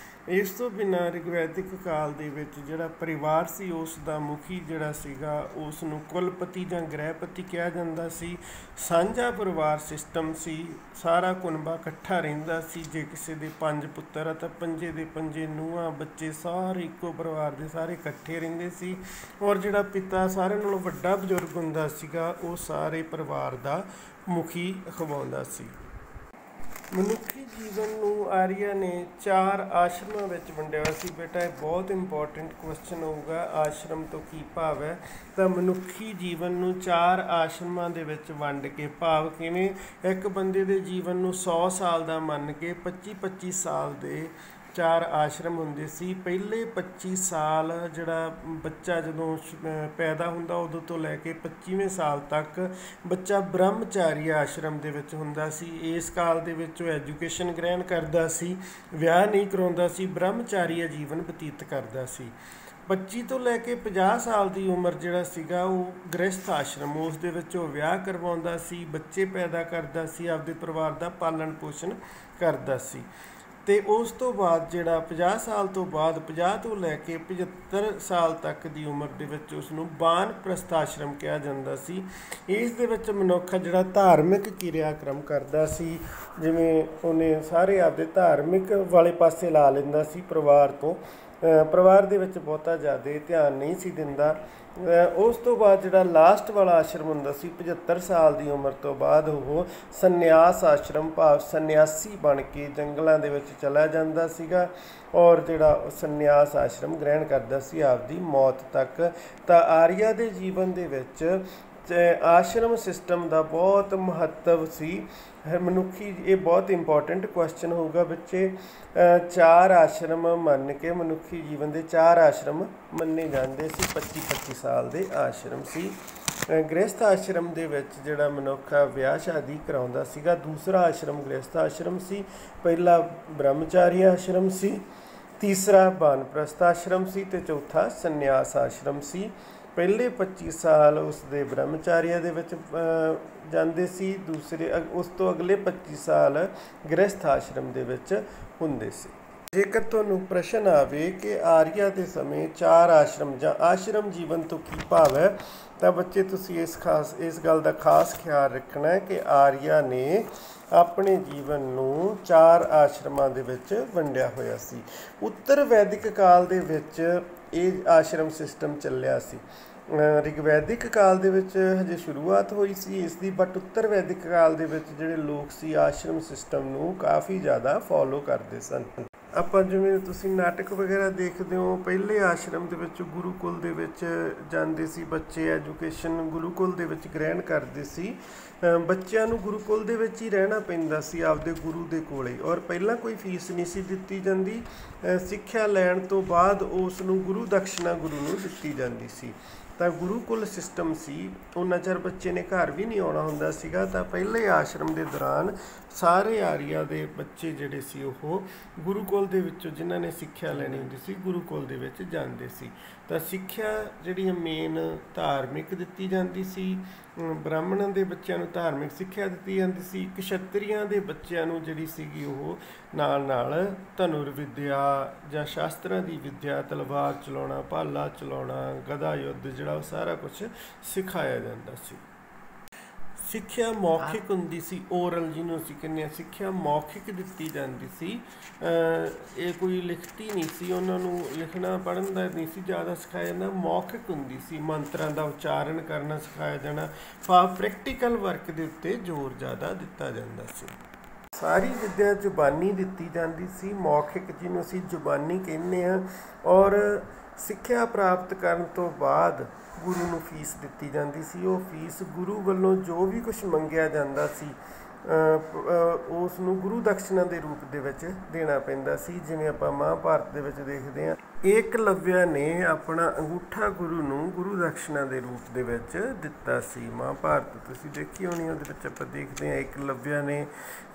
ਇਸ ਤੋਂ ਬਿਨਾਂ ਰਿਗਵੈਦਿਕ ਕਾਲ ਦੇ ਵਿੱਚ ਜਿਹੜਾ ਪਰਿਵਾਰ ਸੀ ਉਸ ਦਾ ਮੁਖੀ ਜਿਹੜਾ ਸੀਗਾ ਉਸ ਨੂੰ ਕੁਲਪਤੀ ਜਾਂ ਗ੍ਰਹਿਪਤੀ ਕਿਹਾ ਜਾਂਦਾ ਸੀ। ਸਾਂਝਾ ਪਰਿਵਾਰ ਸਿਸਟਮ ਸੀ, ਸਾਰਾ ਕੁਨਬਾ ਇਕੱਠਾ ਰਹਿੰਦਾ ਸੀ। ਜੇ ਕਿਸੇ ਦੇ 5 ਪੁੱਤਰ ਆ ਤਾਂ 5 ਦੇ 5 ਨੂੰਹਾਂ ਬੱਚੇ ਸਾਰੇ ਇੱਕੋ ਪਰਿਵਾਰ ਦੇ ਸਾਰੇ ਇਕੱਠੇ ਰਹਿੰਦੇ ਸੀ। ਔਰ ਜਿਹੜਾ ਪਿਤਾ ਸਾਰਿਆਂ ਨਾਲੋਂ ਵੱਡਾ ਬਜ਼ੁਰਗ ਹੁੰਦਾ ਸੀਗਾ ਉਹ ਸਾਰੇ ਪਰਿਵਾਰ ਦਾ ਮੁਖੀ ਅਖਵਾਉਂਦਾ ਸੀ। ਮਨੁੱਖੀ ਜੀਵਨ ਨੂੰ ਆਰੀਆ ਨੇ 4 ਆਸ਼ਰਮਾਂ ਵਿੱਚ ਵੰਡਿਆ ਹੋਇਆ ਸੀ। ਬੇਟਾ ਇਹ ਬਹੁਤ ਇੰਪੋਰਟੈਂਟ ਕੁਐਸਚਨ ਹੋਊਗਾ, ਆਸ਼ਰਮ ਤੋਂ ਕੀ ਭਾਵ ਹੈ? ਤਾਂ ਮਨੁੱਖੀ ਜੀਵਨ ਨੂੰ 4 ਆਸ਼ਰਮਾਂ ਦੇ ਵਿੱਚ ਵੰਡ ਕੇ, ਭਾਵ ਕਿਵੇਂ? ਇੱਕ ਬੰਦੇ ਦੇ ਜੀਵਨ ਨੂੰ 100 ਸਾਲ ਦਾ ਮੰਨ ਕੇ 25-25 ਸਾਲ ਦੇ 4 ਆਸ਼ਰਮ ਹੁੰਦੇ ਸੀ। ਪਹਿਲੇ 25 ਸਾਲ ਜਿਹੜਾ ਬੱਚਾ ਜਦੋਂ ਪੈਦਾ ਹੁੰਦਾ ਉਦੋਂ ਤੋਂ ਲੈ ਕੇ 25ਵੇਂ ਸਾਲ ਤੱਕ ਬੱਚਾ ਬ੍ਰਹਮਚਾਰੀ ਆਸ਼ਰਮ ਦੇ ਵਿੱਚ ਹੁੰਦਾ ਸੀ। ਇਸ ਕਾਲ ਦੇ ਵਿੱਚ ਉਹ ਐਜੂਕੇਸ਼ਨ ਗ੍ਰਹਿਣ ਕਰਦਾ ਸੀ, ਵਿਆਹ ਨਹੀਂ ਕਰਾਉਂਦਾ ਸੀ, ਬ੍ਰਹਮਚਾਰੀ ਜੀਵਨ ਬਤੀਤ ਕਰਦਾ ਸੀ। 25 ਤੋਂ ਲੈ ਕੇ 50 ਸਾਲ ਦੀ ਉਮਰ ਜਿਹੜਾ ਸੀਗਾ ਉਹ ਗ੍ਰਹਿਸਥ ਆਸ਼ਰਮ, ਉਸ ਦੇ ਵਿੱਚ ਉਹ ਵਿਆਹ ਕਰਵਾਉਂਦਾ ਸੀ, ਬੱਚੇ ਪੈਦਾ ਕਰਦਾ ਸੀ, ਆਪਦੇ ਪਰਿਵਾਰ ਦਾ ਪਾਲਣ ਪੋਸ਼ਣ ਕਰਦਾ ਸੀ। ਅਤੇ ਉਸ ਤੋਂ ਬਾਅਦ ਜਿਹੜਾ 50 ਸਾਲ ਤੋਂ ਬਾਅਦ 50 ਤੋਂ ਲੈ ਕੇ 75 ਸਾਲ ਤੱਕ ਦੀ ਉਮਰ ਦੇ ਵਿੱਚ ਉਸ ਨੂੰ ਵਾਨਪ੍ਰਸਥ ਆਸ਼ਰਮ ਕਿਹਾ ਜਾਂਦਾ ਸੀ। ਇਸ ਦੇ ਵਿੱਚ ਮਨੁੱਖ ਜਿਹੜਾ ਧਾਰਮਿਕ ਕਿਰਿਆਕਰਮ ਕਰਦਾ ਸੀ, ਜਿਵੇਂ ਉਹਨੇ ਸਾਰੇ ਆਪਦੇ ਧਾਰਮਿਕ ਵਾਲੇ ਪਾਸੇ ਲਾ ਲੈਂਦਾ ਸੀ ਪਰਿਵਾਰ ਤੋਂ, ਪਰਿਵਾਰ ਦੇ ਵਿੱਚ ਬਹੁਤਾ ਜ਼ਿਆਦਾ ਧਿਆਨ ਨਹੀਂ ਸੀ ਦਿੰਦਾ। ਉਸ ਤੋਂ ਬਾਅਦ ਜਿਹੜਾ ਲਾਸਟ ਵਾਲਾ ਆਸ਼ਰਮ ਹੁੰਦਾ ਸੀ 75 ਸਾਲ ਦੀ ਉਮਰ ਤੋਂ ਬਾਅਦ ਉਹ ਸੰਨਿਆਸ ਆਸ਼ਰਮ, ਭਾਵ ਸੰਨਿਆਸੀ ਬਣ ਕੇ ਜੰਗਲਾਂ ਦੇ ਵਿੱਚ ਚਲਾ ਜਾਂਦਾ ਸੀਗਾ ਔਰ ਜਿਹੜਾ ਸੰਨਿਆਸ ਆਸ਼ਰਮ ਗ੍ਰਹਿਣ ਕਰਦਾ ਸੀ ਆਪਦੀ ਮੌਤ ਤੱਕ। ਤਾਂ ਆਰੀਆ ਦੇ ਜੀਵਨ ਦੇ ਵਿੱਚ ਆਸ਼ਰਮ ਸਿਸਟਮ ਦਾ ਬਹੁਤ ਮਹੱਤਵ ਸੀ। ਮਨੁੱਖੀ, ਇਹ ਬਹੁਤ ਇੰਪੋਰਟੈਂਟ ਕੁਐਸਚਨ ਹੋਊਗਾ ਬੱਚੇ। 4 ਆਸ਼ਰਮ ਮੰਨ ਕੇ ਮਨੁੱਖੀ ਜੀਵਨ ਦੇ 4 ਆਸ਼ਰਮ ਮੰਨੇ ਜਾਂਦੇ ਸੀ। 25-25 ਸਾਲ ਦੇ ਆਸ਼ਰਮ ਸੀ। ਗ੍ਰਹਿਸਥ ਆਸ਼ਰਮ ਦੇ ਵਿੱਚ ਜਿਹੜਾ ਮਨੁੱਖ ਵਿਆਹ ਸ਼ਾਦੀ ਕਰਾਉਂਦਾ ਸੀਗਾ। ਦੂਸਰਾ ਆਸ਼ਰਮ ਗ੍ਰਹਿਸਥ ਆਸ਼ਰਮ ਸੀ, ਪਹਿਲਾ ਬ੍ਰਹਮਚਾਰੀ ਆਸ਼ਰਮ ਸੀ, ਤੀਸਰਾ ਵਾਨਪ੍ਰਸਥ ਆਸ਼ਰਮ ਸੀ ਅਤੇ ਚੌਥਾ ਸੰਨਿਆਸ ਆਸ਼ਰਮ ਸੀ। ਪਹਿਲੇ 25 ਸਾਲ ਉਸ ਦੇ ਬ੍ਰਹਮਚਾਰੀਆ ਦੇ ਵਿੱਚ ਜਾਂਦੇ ਸੀ, ਉਸ ਤੋਂ ਅਗਲੇ 25 ਸਾਲ ਗ੍ਰਹਿਸਥ ਆਸ਼ਰਮ ਦੇ ਵਿੱਚ ਹੁੰਦੇ ਸੀ। ਜੇਕਰ ਤੁਹਾਨੂੰ ਪ੍ਰਸ਼ਨ ਆਵੇ ਕਿ ਆਰੀਆ ਦੇ ਸਮੇਂ 4 ਆਸ਼ਰਮ ਜਾਂ ਆਸ਼ਰਮ ਜੀਵਨ ਤੋਂ ਕੀ ਭਾਵ ਹੈ, ਤਾਂ ਬੱਚੇ ਤੁਸੀਂ ਇਸ ਗੱਲ ਦਾ ਖਾਸ ਖਿਆਲ ਰੱਖਣਾ ਹੈ ਕਿ ਆਰੀਆ ਨੇ ਆਪਣੇ ਜੀਵਨ ਨੂੰ 4 ਆਸ਼ਰਮਾਂ ਦੇ ਵਿੱਚ ਵੰਡਿਆ ਹੋਇਆ ਸੀ। ਉੱਤਰ ਵੈਦਿਕ ਕਾਲ ਦੇ ਵਿੱਚ ਇਹ ਆਸ਼ਰਮ ਸਿਸਟਮ ਚੱਲਿਆ ਸੀ। ਰਿਗਵੈਦਿਕ ਕਾਲ ਦੇ ਵਿੱਚ ਹਜੇ ਸ਼ੁਰੂਆਤ ਹੋਈ ਸੀ ਇਸ ਦੀ, ਬਟ ਉੱਤਰ ਵੈਦਿਕ ਕਾਲ ਦੇ ਵਿੱਚ ਜਿਹੜੇ ਲੋਕ ਸੀ ਆਸ਼ਰਮ ਸਿਸਟਮ ਨੂੰ ਕਾਫੀ ਜ਼ਿਆਦਾ ਫੋਲੋ ਕਰਦੇ ਸਨ। ਆਪਾਂ ਜਿਵੇਂ ਤੁਸੀਂ ਨਾਟਕ ਵਗੈਰਾ ਦੇਖਦੇ ਹੋ, ਪਹਿਲੇ ਆਸ਼ਰਮ ਦੇ ਵਿੱਚ ਗੁਰੂਕੁਲ ਦੇ ਵਿੱਚ ਜਾਂਦੇ ਸੀ ਬੱਚੇ, ਐਜੂਕੇਸ਼ਨ ਗੁਰੂਕੁਲ ਦੇ ਵਿੱਚ ਗ੍ਰਹਿਣ ਕਰਦੇ ਸੀ। ਬੱਚਿਆਂ ਨੂੰ ਗੁਰੂਕੁਲ ਦੇ ਵਿੱਚ ਹੀ ਰਹਿਣਾ ਪੈਂਦਾ ਸੀ ਆਪਦੇ ਗੁਰੂ ਦੇ ਕੋਲੇ, ਔਰ ਪਹਿਲਾਂ ਕੋਈ ਫੀਸ ਨਹੀਂ ਸੀ ਦਿੱਤੀ ਜਾਂਦੀ। ਸਿੱਖਿਆ ਲੈਣ ਤੋਂ ਬਾਅਦ ਉਸ ਨੂੰ ਗੁਰੂ ਦਕਸ਼ਨਾ ਗੁਰੂ ਨੂੰ ਦਿੱਤੀ ਜਾਂਦੀ ਸੀ। ਤਾਂ ਗੁਰੂਕੁਲ ਸਿਸਟਮ ਸੀ, ਉਹਨਾਂ ਚਿਰ ਬੱਚੇ ਨੇ ਘਰ ਵੀ ਨਹੀਂ ਆਉਣਾ ਹੁੰਦਾ ਸੀਗਾ। ਤਾਂ ਪਹਿਲੇ ਆਸ਼ਰਮ ਦੇ ਦੌਰਾਨ ਸਾਰੇ ਆਰੀਆ ਦੇ ਬੱਚੇ ਜਿਹੜੇ ਸੀ ਉਹ ਗੁਰੂਕੁਲ ਦੇ ਵਿੱਚੋਂ, ਜਿਨ੍ਹਾਂ ਨੇ ਸਿੱਖਿਆ ਲੈਣੀ ਹੁੰਦੀ ਸੀ, ਗੁਰੂਕੁਲ ਦੇ ਵਿੱਚ ਜਾਂਦੇ ਸੀ। ਤਾਂ ਸਿੱਖਿਆ ਜਿਹੜੀ ਮੇਨ ਧਾਰਮਿਕ ਦਿੱਤੀ ਜਾਂਦੀ ਸੀ, ਬ੍ਰਾਹਮਣਾਂ ਦੇ ਬੱਚਿਆਂ ਨੂੰ ਧਾਰਮਿਕ ਸਿੱਖਿਆ ਦਿੱਤੀ ਜਾਂਦੀ ਸੀ। ਕਸ਼ੱਤਰੀਆਂ ਦੇ ਬੱਚਿਆਂ ਨੂੰ ਜਿਹੜੀ ਸੀਗੀ ਉਹ ਨਾਲ ਨਾਲ ਧਨੁਰ ਵਿੱਦਿਆ ਜਾਂ ਸ਼ਾਸਤਰਾਂ ਦੀ ਵਿੱਦਿਆ, ਤਲਵਾਰ ਚਲਾਉਣਾ, ਭਾਲਾ ਚਲਾਉਣਾ, ਗਦਾ ਯੁੱਧ, ਜਿਹੜਾ ਉਹ ਸਾਰਾ ਕੁਛ ਸਿਖਾਇਆ ਜਾਂਦਾ ਸੀ। ਸਿੱਖਿਆ ਮੌਖਿਕ ਹੁੰਦੀ ਸੀ, ਓਰਲ ਜਿਹਨੂੰ ਅਸੀਂ ਕਹਿੰਦੇ ਹਾਂ, ਸਿੱਖਿਆ ਮੌਖਿਕ ਦਿੱਤੀ ਜਾਂਦੀ ਸੀ। ਇਹ ਕੋਈ ਲਿਖਤੀ ਨਹੀਂ ਸੀ, ਉਹਨਾਂ ਨੂੰ ਲਿਖਣਾ ਪੜ੍ਹਨ ਦਾ ਨਹੀਂ ਸੀ ਜ਼ਿਆਦਾ ਸਿਖਾਇਆ ਜਾਂਦਾ, ਮੌਖਿਕ ਹੁੰਦੀ ਸੀ। ਮੰਤਰਾਂ ਦਾ ਉਚਾਰਨ ਕਰਨਾ ਸਿਖਾਇਆ ਜਾਣਾ, ਭਾਵ ਪ੍ਰੈਕਟੀਕਲ ਵਰਕ ਦੇ ਉੱਤੇ ਜ਼ੋਰ ਜ਼ਿਆਦਾ ਦਿੱਤਾ ਜਾਂਦਾ ਸੀ। ਸਾਰੀ ਵਿੱਦਿਆ ਜ਼ੁਬਾਨੀ ਦਿੱਤੀ ਜਾਂਦੀ ਸੀ, ਮੌਖਿਕ ਜਿਹਨੂੰ ਅਸੀਂ ਜ਼ੁਬਾਨੀ ਕਹਿੰਦੇ ਹਾਂ। ਔਰ ਸਿੱਖਿਆ ਪ੍ਰਾਪਤ ਕਰਨ ਤੋਂ ਬਾਅਦ ਗੁਰੂ ਨੂੰ ਫੀਸ ਦਿੱਤੀ ਜਾਂਦੀ ਸੀ। ਉਹ ਫੀਸ ਗੁਰੂ ਵੱਲੋਂ ਜੋ ਵੀ ਕੁਛ ਮੰਗਿਆ ਜਾਂਦਾ ਸੀ ਉਸ ਨੂੰ ਗੁਰੂ ਦਕਸ਼ਨਾ ਦੇ ਰੂਪ ਦੇ ਵਿੱਚ ਦੇਣਾ ਪੈਂਦਾ ਸੀ। ਜਿਵੇਂ ਆਪਾਂ ਮਹਾਂਭਾਰਤ ਦੇ ਵਿੱਚ ਦੇਖਦੇ ਹਾਂ, ਏਕਲਵਿਆ ਨੇ ਆਪਣਾ ਅੰਗੂਠਾ ਗੁਰੂ ਨੂੰ ਗੁਰੂ ਦਕਸ਼ਨਾ ਦੇ ਰੂਪ ਦੇ ਵਿੱਚ ਦਿੱਤਾ ਸੀ। ਮਹਾਂਭਾਰਤ ਤੁਸੀਂ ਦੇਖੀ ਹੋਣੀ, ਉਹਦੇ ਵਿੱਚ ਆਪਾਂ ਦੇਖਦੇ ਹਾਂ ਏਕਲਵਿਆ ਨੇ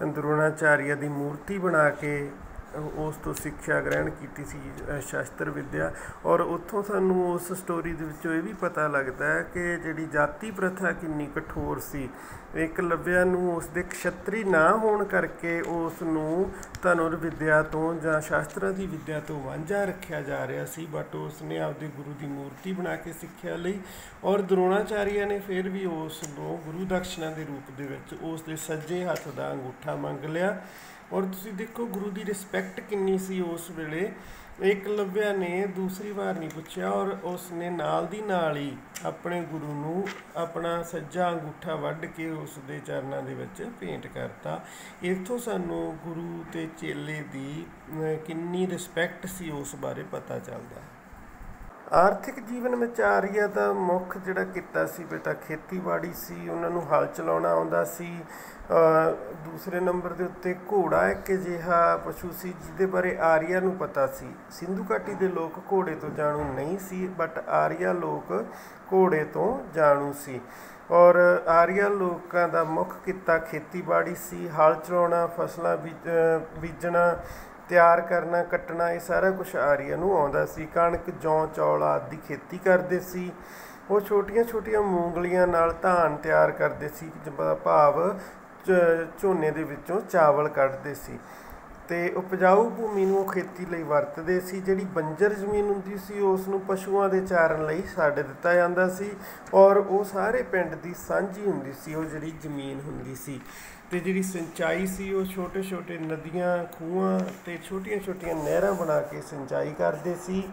ਦਰੋਣਾਚਾਰੀਆ ਦੀ ਮੂਰਤੀ ਬਣਾ ਕੇ ਉਸ ਤੋਂ ਸਿੱਖਿਆ ਗ੍ਰਹਿਣ ਕੀਤੀ ਸੀ, ਸ਼ਸਤਰ ਵਿੱਦਿਆ। ਔਰ ਉੱਥੋਂ ਸਾਨੂੰ ਉਸ ਸਟੋਰੀ ਦੇ ਵਿੱਚੋਂ ਇਹ ਵੀ ਪਤਾ ਲੱਗਦਾ ਹੈ ਕਿ ਜਿਹੜੀ ਜਾਤੀ ਪ੍ਰਥਾ ਕਿੰਨੀ ਕਠੋਰ ਸੀ। ਏਕਲਵਿਆ ਨੂੰ ਉਸਦੇ ਕਸ਼ੱਤਰੀ ਨਾ ਹੋਣ ਕਰਕੇ ਉਸ ਨੂੰ ਧਨੁਰ ਵਿੱਦਿਆ ਤੋਂ ਜਾਂ ਸ਼ਾਸਤਰਾਂ ਦੀ ਵਿੱਦਿਆ ਤੋਂ ਵਾਂਝਾ ਰੱਖਿਆ ਜਾ ਰਿਹਾ ਸੀ, ਬਟ ਉਸ ਨੇ ਆਪਦੇ ਗੁਰੂ ਦੀ ਮੂਰਤੀ ਬਣਾ ਕੇ ਸਿੱਖਿਆ ਲਈ। ਔਰ ਦਰੋਣਾਚਾਰੀਆ ਨੇ ਫਿਰ ਵੀ ਉਸ ਨੂੰ ਗੁਰੂ ਦਕਸ਼ਨਾ ਦੇ ਰੂਪ ਦੇ ਵਿੱਚ ਉਸ ਦੇ ਸੱਜੇ ਹੱਥ ਦਾ ਅੰਗੂਠਾ ਮੰਗ ਲਿਆ। ਔਰ ਤੁਸੀਂ ਦੇਖੋ ਗੁਰੂ ਦੀ ਰਿਸਪੈਕਟ ਕਿੰਨੀ ਸੀ ਉਸ ਵੇਲੇ। ਏਕਲਵਿਆ ਨੇ ਦੂਸਰੀ ਵਾਰ ਨਹੀਂ ਪੁੱਛਿਆ ਔਰ ਉਸ ਨੇ ਨਾਲ ਦੀ ਨਾਲ ਹੀ ਆਪਣੇ ਗੁਰੂ ਨੂੰ ਆਪਣਾ ਸੱਜਾ ਅੰਗੂਠਾ ਵੱਢ ਕੇ ਉਸ ਦੇ ਚਰਨਾਂ ਦੇ ਵਿੱਚ ਭੇਂਟ ਕਰਤਾ। ਇੱਥੋਂ ਸਾਨੂੰ ਗੁਰੂ ਅਤੇ ਚੇਲੇ ਦੀ ਕਿੰਨੀ ਰਿਸਪੈਕਟ ਸੀ ਉਸ ਬਾਰੇ ਪਤਾ ਚੱਲਦਾ। ਆਰਥਿਕ ਜੀਵਨ ਵਿੱਚ ਆਰੀਆ ਦਾ ਮੁੱਖ ਜਿਹੜਾ ਕਿੱਤਾ ਸੀ ਬੇਟਾ ਖੇਤੀਬਾੜੀ ਸੀ। ਉਹਨਾਂ ਨੂੰ ਹਲ ਚਲਾਉਣਾ ਆਉਂਦਾ ਸੀ। ਦੂਸਰੇ ਨੰਬਰ ਦੇ ਉੱਤੇ ਘੋੜਾ ਇੱਕ ਅਜਿਹਾ ਪਸ਼ੂ ਸੀ ਜਿਹਦੇ ਬਾਰੇ ਆਰੀਆ ਨੂੰ ਪਤਾ ਸੀ। ਸਿੰਧੂ ਘਾਟੀ ਦੇ ਲੋਕ ਘੋੜੇ ਤੋਂ ਜਾਣੂ ਨਹੀਂ ਸੀ, ਬਟ ਆਰੀਆ ਲੋਕ ਘੋੜੇ ਤੋਂ ਜਾਣੂ ਸੀ। ਔਰ ਆਰੀਆ ਲੋਕਾਂ ਦਾ ਮੁੱਖ ਕਿੱਤਾ ਖੇਤੀਬਾੜੀ ਸੀ। ਹਲ ਚਲਾਉਣਾ, ਫਸਲਾਂ ਬੀਜਣਾ, ਤਿਆਰ ਕਰਨਾ, ਕੱਟਣਾ, ਇਹ ਸਾਰਾ ਕੁਛ ਆਰੀਆ ਨੂੰ ਆਉਂਦਾ ਸੀ। ਕਣਕ, ਜੌਂ, ਚੌਲ ਆਦਿ ਦੀ ਖੇਤੀ ਕਰਦੇ ਸੀ। ਉਹ ਛੋਟੀਆਂ ਛੋਟੀਆਂ ਮੂੰਗਲੀਆਂ ਨਾਲ ਧਾਨ ਤਿਆਰ ਕਰਦੇ ਸੀ, ਭਾਵ ਝੋਨੇ ਦੇ ਵਿੱਚੋਂ ਚਾਵਲ ਕੱਢਦੇ ਸੀ। ਅਤੇ ਉਪਜਾਊ ਭੂਮੀ ਨੂੰ ਉਹ ਖੇਤੀ ਲਈ ਵਰਤਦੇ ਸੀ। ਜਿਹੜੀ ਬੰਜਰ ਜ਼ਮੀਨ ਹੁੰਦੀ ਸੀ ਉਸ ਨੂੰ ਪਸ਼ੂਆਂ ਦੇ ਚਾਰਨ ਲਈ ਛੱਡ ਦਿੱਤਾ ਜਾਂਦਾ ਸੀ। ਔਰ ਉਹ ਸਾਰੇ ਪਿੰਡ ਦੀ ਸਾਂਝੀ ਹੁੰਦੀ ਸੀ ਉਹ ਜਿਹੜੀ ਜ਼ਮੀਨ ਹੁੰਦੀ ਸੀ। ਅਤੇ ਜਿਹੜੀ ਸਿੰਚਾਈ ਸੀ ਉਹ ਛੋਟੇ ਛੋਟੇ ਨਦੀਆਂ, ਖੂਹਾਂ ਅਤੇ ਛੋਟੀਆਂ ਛੋਟੀਆਂ ਨਹਿਰਾਂ ਬਣਾ ਕੇ ਸਿੰਚਾਈ ਕਰਦੇ ਸੀ।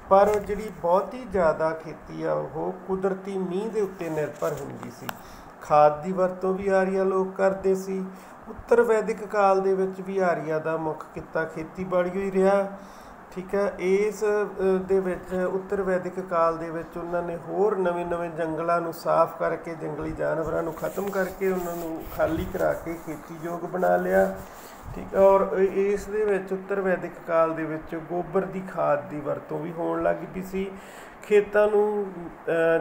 ਪਰ ਜਿਹੜੀ ਬਹੁਤੀ ਜ਼ਿਆਦਾ ਖੇਤੀ ਆ ਉਹ ਕੁਦਰਤੀ ਮੀਂਹ ਦੇ ਉੱਤੇ ਨਿਰਭਰ ਹੁੰਦੀ ਸੀ। ਖਾਦ ਦੀ ਵਰਤੋਂ ਵੀ ਆਰੀਆ ਲੋਕ ਕਰਦੇ ਸੀ। ਉੱਤਰ ਵੈਦਿਕ ਕਾਲ ਦੇ ਵਿੱਚ ਵੀ ਆਰੀਆ ਦਾ ਮੁੱਖ ਕਿੱਤਾ ਖੇਤੀਬਾੜੀ ਹੀ ਰਿਹਾ। ਠੀਕ ਹੈ, ਇਸ ਦੇ ਵਿੱਚ ਉੱਤਰ ਵੈਦਿਕ ਕਾਲ ਦੇ ਵਿੱਚ ਉਹਨਾਂ ਨੇ ਹੋਰ ਨਵੇਂ ਨਵੇਂ ਜੰਗਲਾਂ ਨੂੰ ਸਾਫ਼ ਕਰਕੇ, ਜੰਗਲੀ ਜਾਨਵਰਾਂ ਨੂੰ ਖ਼ਤਮ ਕਰਕੇ, ਉਹਨਾਂ ਨੂੰ ਖਾਲੀ ਕਰਾ ਕੇ ਖੇਤੀਯੋਗ ਬਣਾ ਲਿਆ। ਠੀਕ, ਔਰ ਇਸ ਦੇ ਵਿੱਚ ਉੱਤਰ ਵੈਦਿਕ ਕਾਲ ਦੇ ਵਿੱਚ ਗੋਬਰ ਦੀ ਖਾਦ ਦੀ ਵਰਤੋਂ ਵੀ ਹੋਣ ਲੱਗ ਪਈ ਸੀ। ਖੇਤਾਂ ਨੂੰ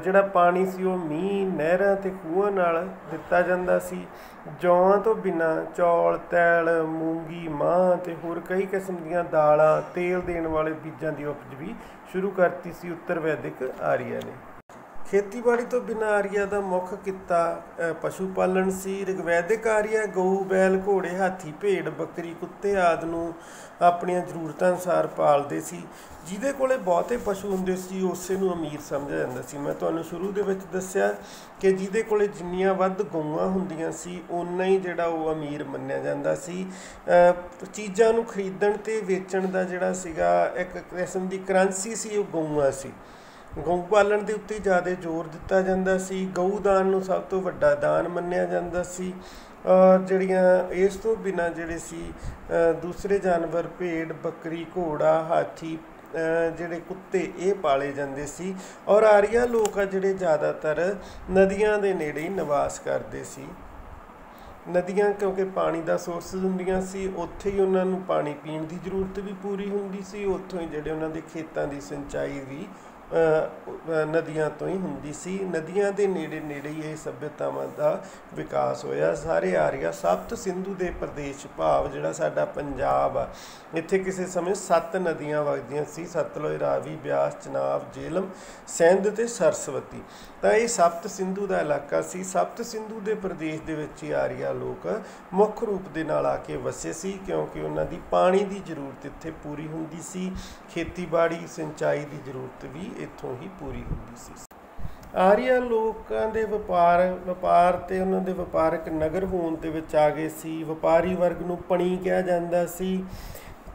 ਜਿਹੜਾ ਪਾਣੀ ਸੀ ਉਹ ਮੀਂਹ, ਨਹਿਰਾਂ ਅਤੇ ਖੂਹਾਂ ਨਾਲ ਦਿੱਤਾ ਜਾਂਦਾ ਸੀ। ਜੌਆਂ ਤੋਂ ਬਿਨਾਂ ਚੌਲ, ਤੈਲ, ਮੂੰਗੀ, ਮਾਂਹ ਅਤੇ ਹੋਰ ਕਈ ਕਿਸਮ ਦੀਆਂ ਦਾਲਾਂ, ਤੇਲ ਦੇਣ ਵਾਲੇ ਬੀਜਾਂ ਦੀ ਉਪਜ ਵੀ ਸ਼ੁਰੂ ਕਰਤੀ ਸੀ ਉੱਤਰ ਵੈਦਿਕ ਆਰੀਆ ਨੇ। ਖੇਤੀਬਾੜੀ ਤੋਂ ਬਿਨਾਂ ਆਰੀਆ ਦਾ ਮੁੱਖ ਕਿੱਤਾ ਪਸ਼ੂ ਪਾਲਣ ਸੀ। ਰਿਗਵੈਦਿਕ ਆਰੀਆ ਗਊ, ਬੈਲ, ਘੋੜੇ, ਹਾਥੀ, ਭੇਡ, ਬੱਕਰੀ, ਕੁੱਤੇ ਆਦਿ ਨੂੰ ਆਪਣੀਆਂ ਜ਼ਰੂਰਤਾਂ ਅਨੁਸਾਰ ਪਾਲਦੇ ਸੀ। ਜਿਹਦੇ ਕੋਲੇ ਬਹੁਤੇ ਪਸ਼ੂ ਹੁੰਦੇ ਸੀ ਉਸੇ ਨੂੰ ਅਮੀਰ ਸਮਝਿਆ ਜਾਂਦਾ ਸੀ। ਮੈਂ ਤੁਹਾਨੂੰ ਸ਼ੁਰੂ ਦੇ ਵਿੱਚ ਦੱਸਿਆ ਕਿ ਜਿਹਦੇ ਕੋਲੇ ਜਿੰਨੀਆਂ ਵੱਧ ਗਊਆਂ ਹੁੰਦੀਆਂ ਸੀ ਓਨਾ ਹੀ ਜਿਹੜਾ ਉਹ ਅਮੀਰ ਮੰਨਿਆ ਜਾਂਦਾ ਸੀ। ਚੀਜ਼ਾਂ ਨੂੰ ਖਰੀਦਣ ਅਤੇ ਵੇਚਣ ਦਾ ਜਿਹੜਾ ਸੀਗਾ ਇੱਕ ਕਿਸਮ ਦੀ ਕਰੰਸੀ ਸੀ, ਉਹ ਗਊਆਂ ਸੀ। ਗਊ ਪਾਲਣ ਦੇ ਉੱਤੇ ਜ਼ਿਆਦਾ ਜ਼ੋਰ ਦਿੱਤਾ ਜਾਂਦਾ ਸੀ। ਗਊ ਦਾਨ ਨੂੰ ਸਭ ਤੋਂ ਵੱਡਾ ਦਾਨ ਮੰਨਿਆ ਜਾਂਦਾ ਸੀ। ਜਿਹੜੀਆਂ ਇਸ ਤੋਂ ਬਿਨਾਂ ਜਿਹੜੇ ਸੀ ਦੂਸਰੇ ਜਾਨਵਰ, ਭੇਡ, ਬੱਕਰੀ, ਘੋੜਾ, ਹਾਥੀ, ਜਿਹੜੇ ਕੁੱਤੇ, ਇਹ ਪਾਲੇ ਜਾਂਦੇ ਸੀ। ਔਰ ਆਰੀਆ ਲੋਕ ਆ ਜਿਹੜੇ ਜ਼ਿਆਦਾਤਰ ਨਦੀਆਂ ਦੇ ਨੇੜੇ ਹੀ ਨਿਵਾਸ ਕਰਦੇ ਸੀ। ਨਦੀਆਂ ਕਿਉਂਕਿ ਪਾਣੀ ਦਾ ਸੋਰਸਿਸ ਹੁੰਦੀਆਂ ਸੀ, ਉੱਥੇ ਹੀ ਉਹਨਾਂ ਨੂੰ ਪਾਣੀ ਪੀਣ ਦੀ ਜ਼ਰੂਰਤ ਵੀ ਪੂਰੀ ਹੁੰਦੀ ਸੀ। ਉੱਥੋਂ ਹੀ ਜਿਹੜੇ ਉਹਨਾਂ ਦੇ ਖੇਤਾਂ ਦੀ ਸਿੰਚਾਈ ਵੀ ਨਦੀਆਂ ਤੋਂ ਹੀ ਹੁੰਦੀ ਸੀ। ਨਦੀਆਂ ਦੇ ਨੇੜੇ ਨੇੜੇ ਹੀ ਇਹ ਸੱਭਿਅਤਾਵਾਂ ਦਾ ਵਿਕਾਸ ਹੋਇਆ। ਸਾਰੇ ਆਰੀਆ ਸਪਤ ਸਿੰਧੂ ਦੇ ਪ੍ਰਦੇਸ਼, ਭਾਵ ਜਿਹੜਾ ਸਾਡਾ ਪੰਜਾਬ ਆ, ਇੱਥੇ ਕਿਸੇ ਸਮੇਂ 7 ਨਦੀਆਂ ਵਗਦੀਆਂ ਸੀ: ਸਤਲੁਜ, ਰਾਵੀ, ਬਿਆਸ, ਚਨਾਬ, ਜੇਹਲਮ, ਸਿੰਧ ਅਤੇ ਸਰਸਵਤੀ। ਤਾਂ ਇਹ ਸਪਤ ਸਿੰਧੂ ਦਾ ਇਲਾਕਾ ਸੀ। ਸਪਤ ਸਿੰਧੂ ਦੇ ਪ੍ਰਦੇਸ਼ ਦੇ ਵਿੱਚ ਹੀ ਆਰੀਆ ਲੋਕ ਮੁੱਖ ਰੂਪ ਦੇ ਨਾਲ ਆ ਕੇ ਵਸੇ ਸੀ, ਕਿਉਂਕਿ ਉਹਨਾਂ ਦੀ ਪਾਣੀ ਦੀ ਜ਼ਰੂਰਤ ਇੱਥੇ ਪੂਰੀ ਹੁੰਦੀ ਸੀ। ਖੇਤੀਬਾੜੀ, ਸਿੰਚਾਈ ਦੀ ਜ਼ਰੂਰਤ ਵੀ ਇੱਥੋਂ ਹੀ ਪੂਰੀ ਹੁੰਦੀ ਸੀ। ਆਰੀਆ ਲੋਕਾਂ ਦੇ ਵਪਾਰ ਤੇ ਉਹਨਾਂ ਦੇ ਵਪਾਰਕ ਨਗਰ ਹੋਣ ਦੇ ਵਿੱਚ ਆ ਗਏ ਸੀ। ਵਪਾਰੀ ਵਰਗ ਨੂੰ ਪਣੀ ਕਿਹਾ ਜਾਂਦਾ ਸੀ।